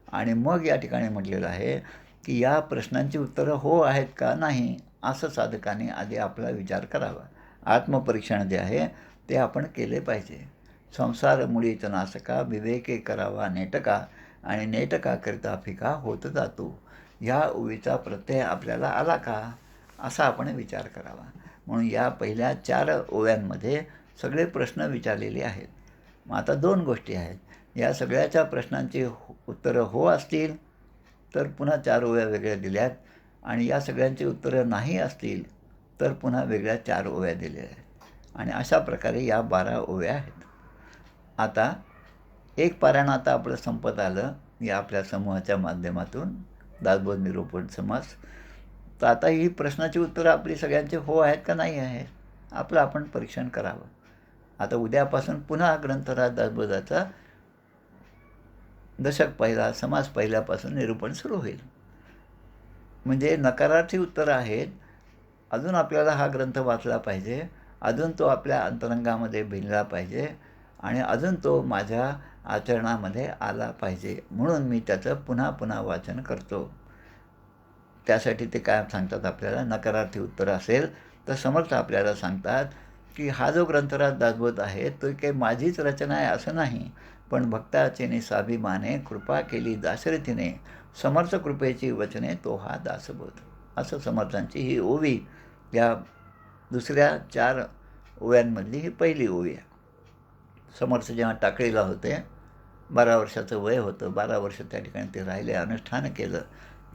आणि मग या ठिकाणी म्हटलेलं आहे की या प्रश्नांची उत्तरं हो आहेत का नाही, असं साधकाने आधी आपला विचार करावा. आत्मपरीक्षण जे आहे ते आपण केले पाहिजे. संसार मुळीच नासका, विवेके करावा नेटका, आणि नेटका करता फिका होत जातो. ह्या ओवीचा प्रत्यय आपल्याला आला का, असा आपण विचार करावा. म्हणून या पहिल्या 4 ओव्यांमध्ये सगळे प्रश्न विचारलेले आहेत. मग आता 2 गोष्टी आहेत. या सगळ्याच्या प्रश्नांची उत्तरं हो असतील तर पुन्हा 4 ओव्या वेगळ्या दिल्यात, आणि या सगळ्यांची उत्तरं नाही असतील तर पुन्हा वेगळ्या 4 ओव्या दिलेल्या आहेत. आणि अशा प्रकारे या 12 ओव्या आहेत. आता एक पारायण आता आपलं संपत आलं या आपल्या समूहाच्या माध्यमातून, दासबोध निरूपण समास. तर आता ही प्रश्नाची उत्तरं आपली सगळ्यांची हो आहेत का नाही आहेत, आपलं आपण परीक्षण करावं. आता उद्यापासून पुन्हा ग्रंथराज दासबोधाचा दशक पहिला, समास पहिल्यापासून निरूपण सुरू होईल. म्हणजे नकारार्थी उत्तरं आहेत. अजून आपल्याला हा ग्रंथ वाचला पाहिजे, अजून तो आपल्या अंतरंगामध्ये भिनला पाहिजे, आणि अजून तो माझ्या आचरणामध्ये आला पाहिजे. म्हणून मी त्याचं पुन्हा पुन्हा वाचन करतो. त्यासाठी ते काय सांगतात आपल्याला, नकारार्थी उत्तर असेल तर समर्थ आपल्याला सांगतात की हा जो ग्रंथराज दासबोध आहे तो काही माझीच रचना आहे असं नाही, पण भक्ताचेने स्वाभिमाने कृपा केली दाशरथीने, समर्थ कृपेची वचने तो हा दासबोध. असं समर्थांची ही ओवी या दुसऱ्या 4 ओव्यांमधली ही पहिली ओवी आहे. समर्थ जेव्हा टाकळीला होते, 12 वर्षाचं वय होतं, 12 वर्ष त्या ठिकाणी ते राहिले, अनुष्ठान केलं.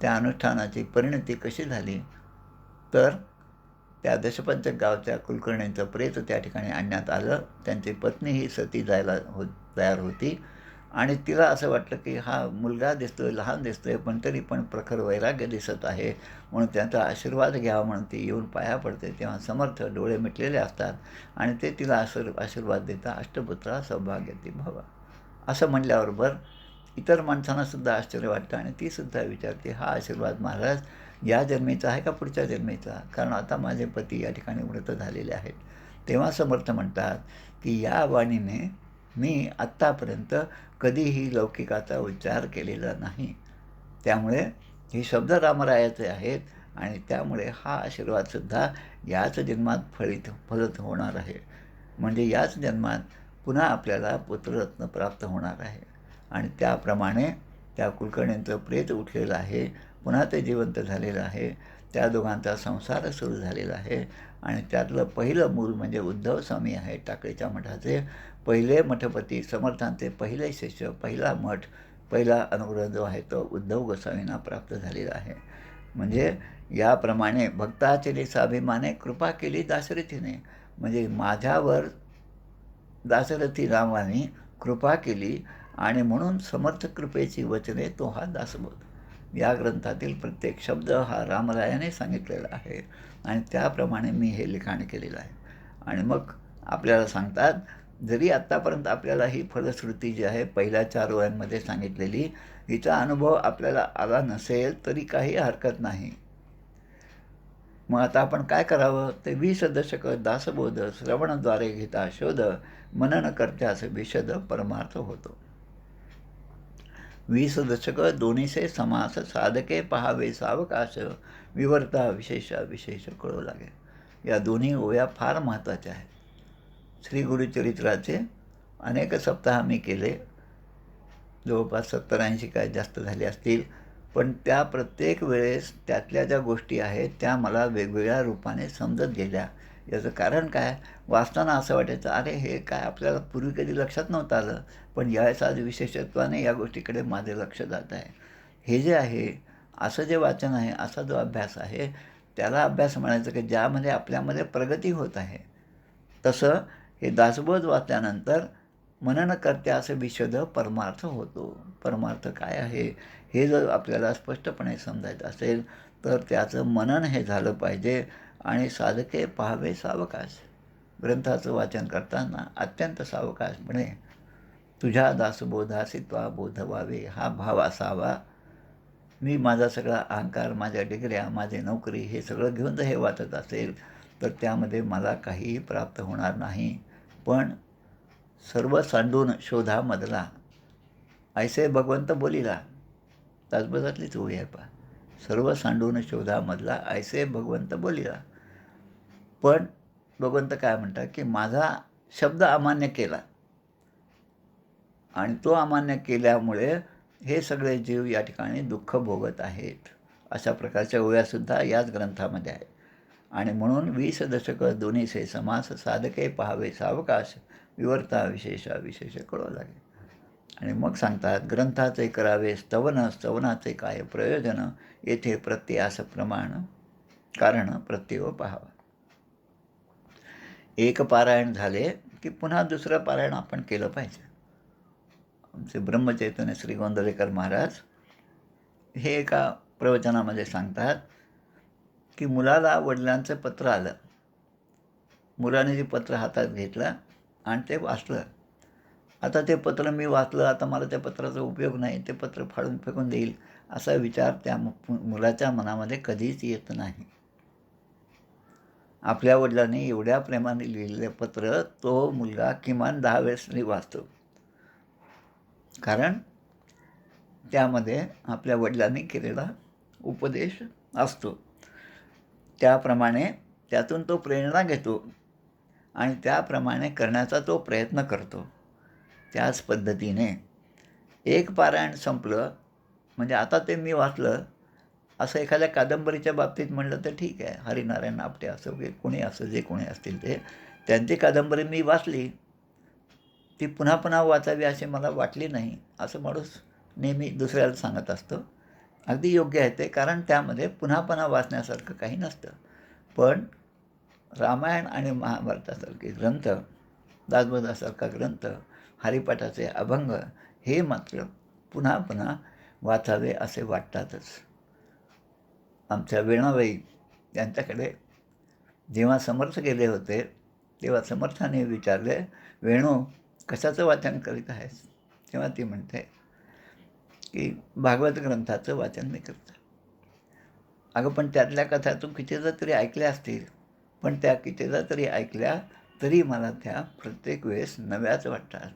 त्या अनुष्ठानाची परिणती कशी झाली तर त्या दशपंचक गावच्या कुलकर्णींचं प्रेत त्या ठिकाणी आणण्यात आलं. त्यांची पत्नी ही सती जायला तयार होती, आणि तिला असं वाटलं की हा मुलगा दिसतोय, लहान दिसतोय, पण तरी पण प्रखर वैराग्य दिसत आहे, म्हणून त्यांचा आशीर्वाद घ्यावा म्हणून ती येऊन पाया पडते. तेव्हा समर्थ डोळे मिटलेले असतात आणि ते तिला आशीर्वाद देता, अष्टपुत्रा सौभाग्यवती भव असं म्हणल्याबरोबर इतर माणसांनासुद्धा आश्चर्य वाटतं, आणि तीसुद्धा विचारते हा आशीर्वाद महाराज या जन्मीचा आहे का पुढच्या जन्मीचा, कारण आता माझे पती या ठिकाणी मृत झालेले आहेत. तेव्हा समर्थ म्हणतात की या वाणीने मी आत्तापर्यंत कधीही लौकिकाचा उच्चार केलेला नाही, त्यामुळे हे शब्द रामरायाचे आहेत, आणि त्यामुळे हा आशीर्वादसुद्धा याच जन्मात फलित होणार आहे. म्हणजे याच जन्मात पुन्हा आपल्याला पुत्ररत्न प्राप्त होणार आहे. आणि त्याप्रमाणे त्या कुलकर्णींचं प्रेत उठलेलं आहे, पुन्हा ते जिवंत झालेलं आहे. त्या दोघांचा संसार सुरू झालेला आहे, आणि त्यातलं पहिलं मूल म्हणजे उद्धव स्वामी आहे, टाकळीच्या मठाचे पहिले मठपती, समर्थांचे पहिले शिष्य, पहिला मठ, पहिला अनुग्रह जो आहे तो उद्धव गोस्वामींना प्राप्त झालेला आहे. म्हणजे याप्रमाणे भक्ताचली स्वाभिमाने कृपा केली दाशरथीने, म्हणजे माझ्यावर दाशरथी रामाने कृपा केली, आणि म्हणून समर्थ कृपेची वचने तो हा दासबोध. या ग्रंथातील प्रत्येक शब्द हा रामरायाने सांगितलेला आहे, आणि त्याप्रमाणे मी हे लिखाण केलेलं आहे. आणि मग आपल्याला सांगतात जरी आत्तापर्यंत आपल्याला ही फलश्रुती जी आहे पहिल्या 4 ओळ्यांमध्ये सांगितलेली, हिचा अनुभव आपल्याला आला नसेल तरी काही हरकत नाही. मग आता आपण काय करावं? ते 20 दशकं दासबोध, श्रवणद्वारे घेता शोध, मनन कर्त्यास विशद परमार्थ होतो. 20 दशकं दोन्हीचे समास, साधके पहावे सावकाश, विवर्ता विशेषा विशेष कळू लागे. या दोन्ही ओव्या फार महत्त्वाच्या आहेत. श्री गुरुचरित्राचे अनेक सप्ताह मी केले, जवळपास 70-80 काय जास्त झाले असतील. पण त्या प्रत्येक वेळेस त्यातल्या ज्या गोष्टी आहेत त्या मला वेगवेगळ्या रूपाने समजत गेल्या. याचं कारण काय? वाचताना असं वाटायचं, अरे हे काय आपल्याला पूर्वी कधी लक्षात नव्हतं आलं, पण यावेळेस आज विशेषत्वाने या गोष्टीकडे माझे लक्ष जात आहे. हे जे आहे, असं जे वाचन आहे, असा जो अभ्यास आहे, त्याला अभ्यास म्हणायचं की ज्यामध्ये आपल्यामध्ये प्रगती होत आहे. तसं हे दासबोध वाचल्यानंतर मनन कर्त्यास विशद परमार्थ होतो. परमार्थ काय आहे हे जर आपल्याला स्पष्टपणे समजायचं असेल तर त्याचं मनन हे झालं पाहिजे. आणि साधके पाहावे सावकाश. ग्रंथाचं वाचन करताना अत्यंत सावकाशपणे तुझ्या दासबोधासी त्वा बोध व्हावे हा भाव असावा. मी माझा सगळा अहंकार, माझ्या डिग्र्या, माझी नोकरी हे सगळं घेऊन जर हे वाचत असेल तर त्यामध्ये मला काहीही प्राप्त होणार नाही. पण सर्व सांडून शोधामधला ऐसे भगवंत बोलिला. दासबोधातलीच ओळी आहे पहा. सर्व सांडून शोधामधला ऐसे भगवंत बोलिला. पण भगवंत काय म्हणतात की माझा शब्द अमान्य केला आणि तो अमान्य केल्यामुळे हे सगळे जीव या ठिकाणी दुःख भोगत आहेत. अशा प्रकारच्या ओव्यासुद्धा याच ग्रंथामध्ये आहेत. आणि म्हणून 20 दशकं दोन्हीचे समास, साधके पाहावे सावकाश, विवर्ता विशेषा विशेष कळू लागे. आणि मग सांगतात, ग्रंथाचे करावे स्तवन, स्तवनाचे काय प्रयोजन, येथे प्रत्ययास प्रमाण कारण प्रत्यय पाहावा. एक पारायण झाले की पुन्हा दुसरं पारायण आपण केलं पाहिजे. आमचे ब्रह्मचैतन्य श्री गोंदवलेकर महाराज हे एका प्रवचनामध्ये सांगतात की मुलाला वडिलांचं पत्र आलं. मुलाने जे पत्र हातात घेतलं आणि ते वाचलं. आता ते पत्र मी वाचलं, आता मला त्या पत्राचा उपयोग नाही, ते पत्र फाडून फेकून देईल असा विचार त्या मुलाच्या मनामध्ये कधीच येत नाही. आपल्या वडिलांनी एवढ्या प्रेमाने लिहिलेलं पत्र तो मुलगा किमान 10 वेळेस वाचतो. कारण त्यामध्ये आपल्या वडिलांनी केलेला उपदेश असतो. त्याप्रमाणे त्यातून तो प्रेरणा घेतो आणि त्याप्रमाणे करण्याचा तो प्रयत्न करतो. त्याच पद्धतीने एक पारायण संपलं म्हणजे आता ते मी वाचलं असं एखाद्या कादंबरीच्या बाबतीत म्हणलं तर ठीक आहे. हरिनारायण आपटे असो की कोणी असो, जे कोणी असतील ते, त्यांची कादंबरी मी वाचली, ती पुन्हा पुन्हा वाचावी असे मला वाटली नाही असं माणूस नेहमी दुसऱ्याला सांगत असतो. अगदी योग्य आहे ते, कारण त्यामध्ये पुन्हा पुन्हा वाचण्यासारखं काही नसतं. पण रामायण आणि महाभारतासारखे ग्रंथ, दासबोधासारखा ग्रंथ, हरिपाठाचे अभंग हे मात्र पुन्हा पुन्हा वाचावे असे वाटतातच. आमच्या वेणाबाई यांच्याकडे जेव्हा समर्थ गेले होते तेव्हा समर्थाने विचारले, वेणू कशाचं वाचन करीत आहेस? तेव्हा ती म्हणते की भागवत ग्रंथाचं वाचन मी करतो. अगं पण त्यातल्या कथा तू कितीदा तरी ऐकल्या असतील, पण त्या कितीदा तरी ऐकल्या तरी मला त्या प्रत्येक वेळेस नव्याच वाटतात.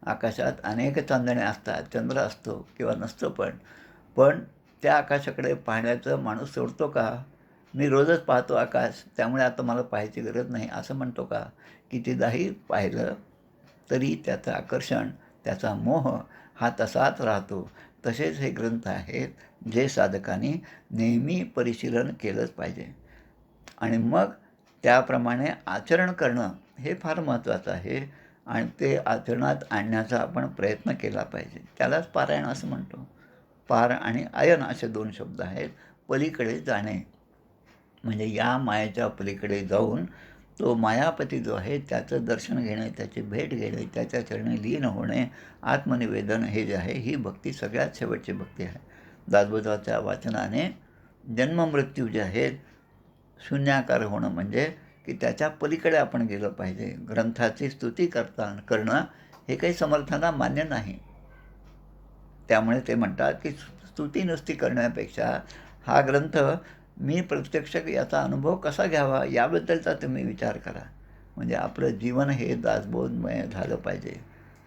आकाशात अनेक चांदणे असतात, चंद्र असतो किंवा नसतो, पण त्या आकाशाकडे पाहण्याचं माणूस सोडतो का? मी रोजच पाहतो आकाश, त्यामुळे आता मला पाहायची गरज नाही असं म्हणतो का? कितीदाही पाहिलं तरी त्याचं आकर्षण, त्याचा मोह हा तसाच राहतो. तसेच हे ग्रंथ आहेत जे साधकांनी नेहमी परिशीलन केलंच पाहिजे आणि मग त्याप्रमाणे आचरण करणं हे फार महत्त्वाचं आहे आणि ते आचरणात आणण्याचा आपण प्रयत्न केला पाहिजे. त्यालाच पारायण असं म्हणतो. पार आणि आयन असे 2 शब्द आहेत. पलीकडे जाणे म्हणजे या मायेच्या पलीकडे जाऊन तो मायापती जो आहे त्याचं दर्शन घेणे, त्याची भेट घेणे, त्याच्या चरणी लीन होणे, आत्मनिवेदन हे जे आहे ही भक्ती सगळ्यात शेवटची भक्ती आहे. दासबोधाच्या वाचनाने जन्ममृत्यू जे आहेत शून्याकार होणं म्हणजे की त्याच्या पलीकडे आपण गेलं पाहिजे. ग्रंथाची स्तुती करणं हे काही समर्थांना मान्य नाही. त्यामुळे ते म्हणतात की स्तुती नुसती करण्यापेक्षा हा ग्रंथ मी प्रत्यक्ष याचा अनुभव कसा घ्यावा याबद्दलचा तुम्ही विचार करा. म्हणजे आपलं जीवन हे दासबोधमय झालं पाहिजे.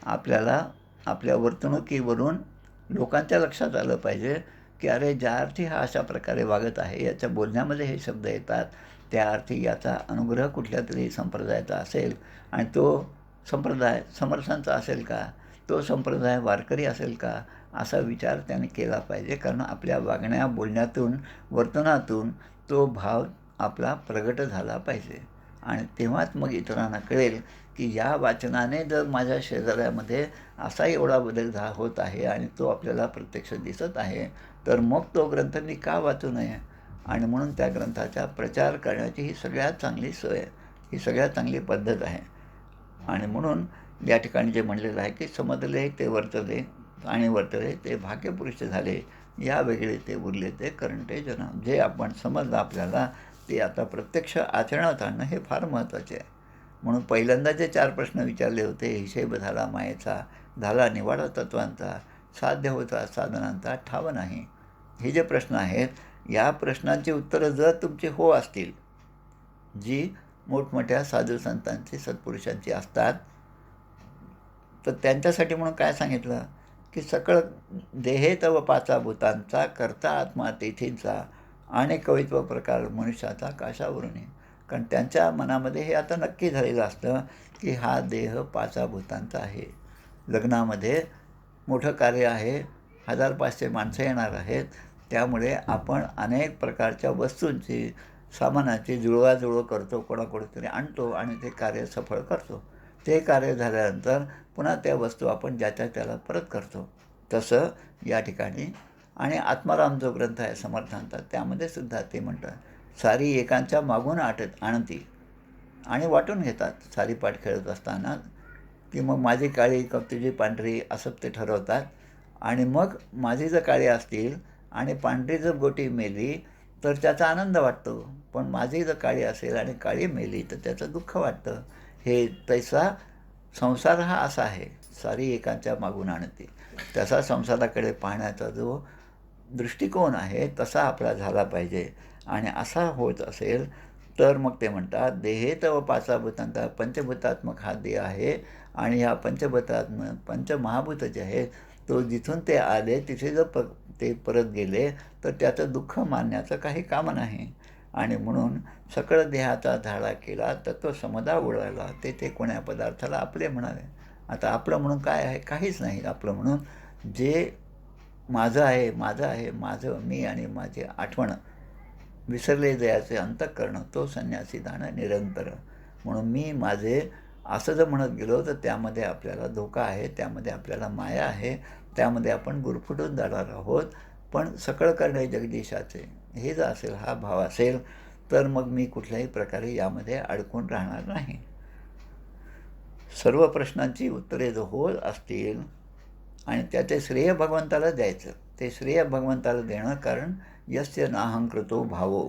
आपल्याला आपल्या वर्तणुकीवरून लोकांच्या लक्षात आलं पाहिजे की अरे ज्या अर्थी हा अशा प्रकारे वागत आहे, याच्या बोलण्यामध्ये हे शब्द येतात, त्या अर्थी याचा अनुग्रह कुठल्या तरी संप्रदायाचा असेल आणि तो संप्रदाय समर्थांचा असेल का, तो संप्रदाय वारकरी असेल का, असा विचार त्याने केला पाहिजे. कारण आपल्या वागण्या बोलण्यातून वर्तनातून तो भाव आपला प्रगट झाला पाहिजे आणि तेव्हाच मग इतरांना कळेल की या वाचनाने जर माझ्या शेजाऱ्यामध्ये असा एवढा बदल होत आहे आणि तो आपल्याला प्रत्यक्ष दिसत आहे, तर मग तो ग्रंथ मी का वाचू नये. आणि म्हणून त्या ग्रंथाचा प्रचार करण्याची ही सगळ्यात चांगली सोय आहे, ही सगळ्यात चांगली पद्धत आहे. आणि म्हणून या ठिकाणी जे म्हणलेलं आहे की समजले ते वर्तले आणि वर्तले ते भाग्यपुरुष झाले, या वेगळे ते उरले ते करंटे जन. जे आपण समजलं आपल्याला ते आता प्रत्यक्ष आचरणात आणणं हे फार महत्त्वाचे आहे. म्हणून पहिल्यांदा जे 4 प्रश्न विचारले होते, हिशेब झाला मायेचा, झाला निवाडा तत्वांचा, साध्य होता साधनांचा ठाव नाही, हे जे प्रश्न आहेत, या प्रश्नांची उत्तरं जर तुमची हो असतील, जी मोठमोठ्या साधू संतांची सत्पुरुषांची असतात, तर त्यांच्यासाठी म्हणून काय सांगितलं की सकळ देहे तव पाचा भूतांचा, करता आत्मा तेथींचा, आणि कवित्व प्रकार मनुष्याचा काशावरून. कारण त्यांच्या मनामध्ये हे आता नक्की झालेलं असतं की हा देह 5 भूतांचा आहे. लग्नामध्ये मोठं कार्य आहे, 1500 माणसं येणार आहेत, त्यामुळे आपण अनेक प्रकारच्या वस्तूंची, सामानाची जुळवाजुळव करतो, कोणाकडे तरी आणतो आणि ते कार्य सफळ करतो. ते कार्य झाल्यानंतर पुन्हा त्या वस्तू आपण ज्याच्या त्याला परत करतो. तसं या ठिकाणी आणि आत्माराम जो ग्रंथ आहे समर्थांचा, त्यामध्ये सुद्धा ते म्हणतात सारी एकांच्या मागून आणती आणि वाटून घेतात. सारीपाठ खेळत असताना की मग माझी काळी का तुझी पांढरी असं ते ठरवतात. आणि मग माझी जर काळी असतील आणि पांढरी जर गोटी मेली तर त्याचा आनंद वाटतो, पण माझी जर काळी असेल आणि काळी मेली तर त्याचं दुःख वाटतं. हे तैसा संसार हा असा आहे, सारी एकांच्या मागून आणते. तसा संसाराकडे पाहण्याचा जो दृष्टिकोन आहे तसा आपला झाला पाहिजे. आणि असा होत असेल तर मग ते म्हणतात देहे तव 5 भूतांचा, पंचभूतात्मक हा देह आहे आणि ह्या पंचमहाभूत जे आहेत, तो जिथून ते आले तिथे जर ते परत गेले तर त्याचं दुःख मानण्याचं काही काम नाही. आणि म्हणून सकळ देहाचा झाडा केला तत्व समदा उडवायला, ते कोण्या पदार्थाला आपले म्हणावे. आता आपलं म्हणून काय आहे, काहीच नाही. आपलं म्हणून जे माझं आहे, माझं आहे, माझं मी आणि माझी आठवण, विसरले दयाचे अंतःकरण, तो संन्यासी दाणं निरंतर. म्हणून मी माझे असं जर म्हणत गेलो तर त्यामध्ये आपल्याला धोका आहे, त्यामध्ये आपल्याला माया आहे, त्यामध्ये आपण गुरफटून जाणार आहोत. पण सकळ करणे जगदीशाचे हे जर असेल, हा भाव असेल, तर मग मी कुठल्याही प्रकारे यामध्ये अडकून राहणार नाही. सर्व प्रश्नांची उत्तरे जर हो असतील आणि त्याचे श्रेय भगवंताला द्यायचं, ते श्रेय भगवंताला देणं. कारण यस्य नाहंकृतो भावो,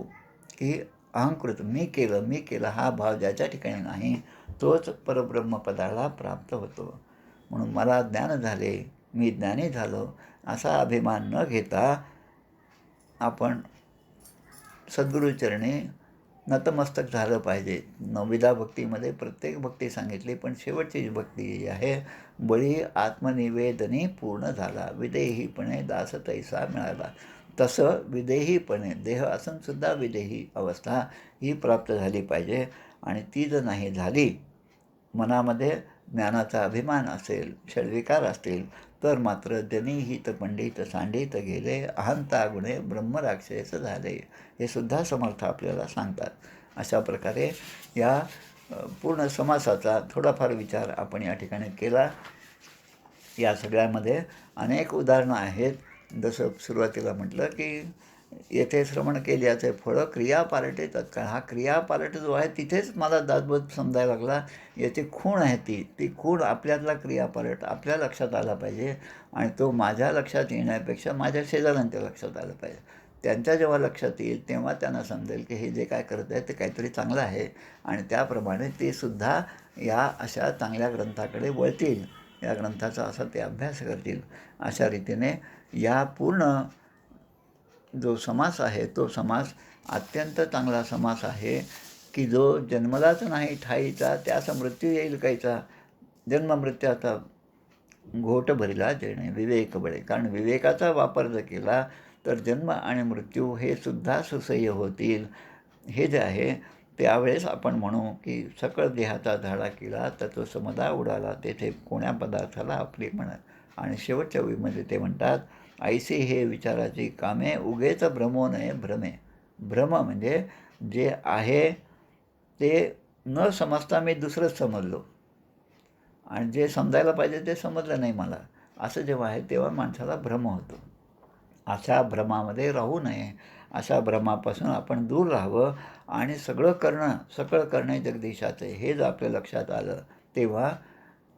की अहंकृत मी केलं हा भाव ज्याच्या ठिकाणी नाही, तोच परब्रह्मपदाला प्राप्त होतो. म्हणून मला ज्ञान झाले, मी ज्ञानी झालो असा अभिमान न घेता आपण सद्गुरूचरणी नतमस्तक झालं पाहिजे. 9विधा भक्तीमध्ये प्रत्येक भक्ती सांगितली, पण शेवटची भक्ती जी आहे, बळी आत्मनिवेदनी पूर्ण झाला, विदेहीपणे दास तैसा मिळाला. तसं विदेहीपणे देह असूनसुद्धा विदेही अवस्था ही प्राप्त झाली पाहिजे. आणि ती जर नाही झाली, मनामध्ये ज्ञानाचा अभिमान असेल, षड्विकार असतील, तर मात्र जनिहित पंडित सांडित गेले, अहंता गुणे ब्रह्मराक्षस झाले, हे सुद्धा समर्थ आपल्याला सांगतात. अशा प्रकारे या पूर्ण समासाचा थोडाफार विचार आपण या ठिकाणी केला. या सगळ्यामध्ये अनेक उदाहरणं आहेत. जसं सुरुवातीला म्हटलं की येथे श्रवण केल्याचे फळं क्रिया पालटे तत्काळ. हा क्रिया पालट जो आहे तिथेच मला दासबोध समजायला लागला. याची खूण आहे, ती खूण आपल्यातला क्रियापालट आपल्या लक्षात आला पाहिजे आणि तो माझ्या लक्षात येण्यापेक्षा माझ्या शेजाऱ्यांच्या लक्षात आलं पाहिजे. त्यांच्या जेव्हा लक्षात येईल तेव्हा त्यांना समजेल की हे जे काय करत आहे ते काहीतरी चांगलं आहे आणि त्याप्रमाणे ते सुद्धा या अशा चांगल्या ग्रंथाकडे वळतील, या ग्रंथाचा असा ते अभ्यास करतील. अशा रीतीने या पूर्ण जो समास आहे तो समास अत्यंत चांगला समास आहे की जो जन्मलाच नाही ठाईचा त्याचा मृत्यू येईल काहीचा, जन्ममृत्यूचा घोट भरिला जेणे विवेक बळे. कारण विवेकाचा वापर जर केला तर जन्म आणि मृत्यू हे सुद्धा सुसह्य होतील. हे जे आहे त्यावेळेस आपण म्हणू की सकळ देहाचा झाडा केला तर तो समदा उडाला तेथे कोण्या पदार्थाला आपली म्हणत. आणि शेवटच्या ओळीमध्ये ते म्हणतात, ऐसे हे विचाराची कामे उगेच भ्रमो नये भ्रमे. भ्रम म्हणजे जे आहे ते न समजता मी दुसरंच समजलो आणि जे समजायला पाहिजे ते समजलं नाही मला, असं जेव्हा आहे तेव्हा माणसाला भ्रम होतो. अशा भ्रमामध्ये राहू नये, अशा भ्रमापासून आपण दूर राहावं आणि सगळं करणं सकळ करणे जगदीशाचे हे जर आपल्या लक्षात आलं तेव्हा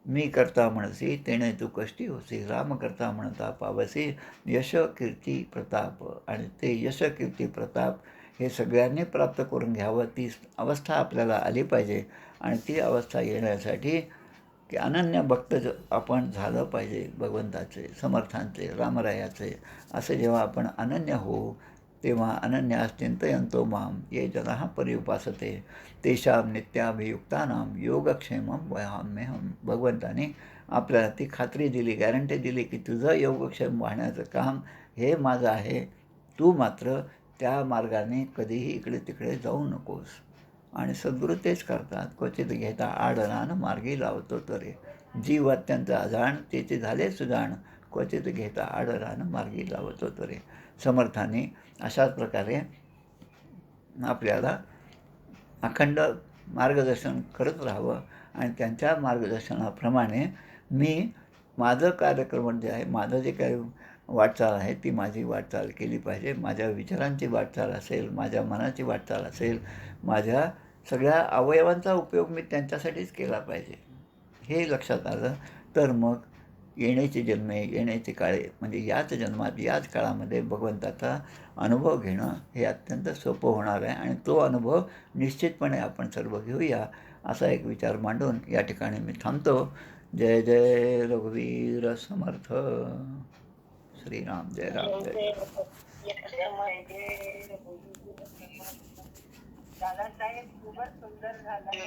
मी करता म्हणसी तेणे तू कष्टी होसी, राम करता म्हणता पावसी यश कीर्ती प्रताप. आणि ते यश कीर्ती प्रताप हे सगळ्यांनी प्राप्त करून घ्यावं, ती अवस्था आपल्याला आली पाहिजे. आणि ती अवस्था येण्यासाठी की अनन्य भक्त आपण झालं पाहिजे भगवंताचे, समर्थांचे, रामरायाचे. असे जेव्हा आपण अनन्य होऊ तेव्हा अनन्याश्चिंतयन्तो माम ये जनाः पर्युपासते तेषां नित्याभियुक्तानां योगक्षेमं वहाम्यहम्. भगवंताने आपल्याला ती खात्री दिली, गॅरंटी दिली की तुझं योगक्षेम वाहण्याचं काम हे माझं आहे, तू मात्र त्या मार्गाने कधीही इकडे तिकडे जाऊ नकोस. आणि सद्गुरू तेच करतात, क्वचित घेता आडरान मार्गी लावतो तरे. जीव अत्यंत अजाण तेचे झाले सुजाण, क्वचित घेता आडरान मार्गी लावतो तरे. समर्थाने अशाच प्रकारे आपल्याला अखंड मार्गदर्शन करत राहावं आणि त्यांच्या मार्गदर्शनाप्रमाणे मी माझं कार्यक्रम जे आहे, माझं जे काही वाटचाल आहे ती माझी वाटचाल केली पाहिजे. माझ्या विचारांची वाटचाल असेल, माझ्या मनाची वाटचाल असेल, माझ्या सगळ्या अवयवांचा उपयोग मी त्यांच्यासाठीच केला पाहिजे. हे लक्षात आलं तर मग येण्याचे जन्मे येण्याचे काळे म्हणजे याच जन्मात याच काळामध्ये भगवंताचा अनुभव घेणं हे अत्यंत सोपं होणार आहे. आणि तो अनुभव निश्चितपणे आपण सर्व घेऊया असा एक विचार मांडून या ठिकाणी मी थांबतो. जय जय रघुवीर समर्थ. श्रीराम जय राम जय दादासाहेब खूपच सुंदर झाला.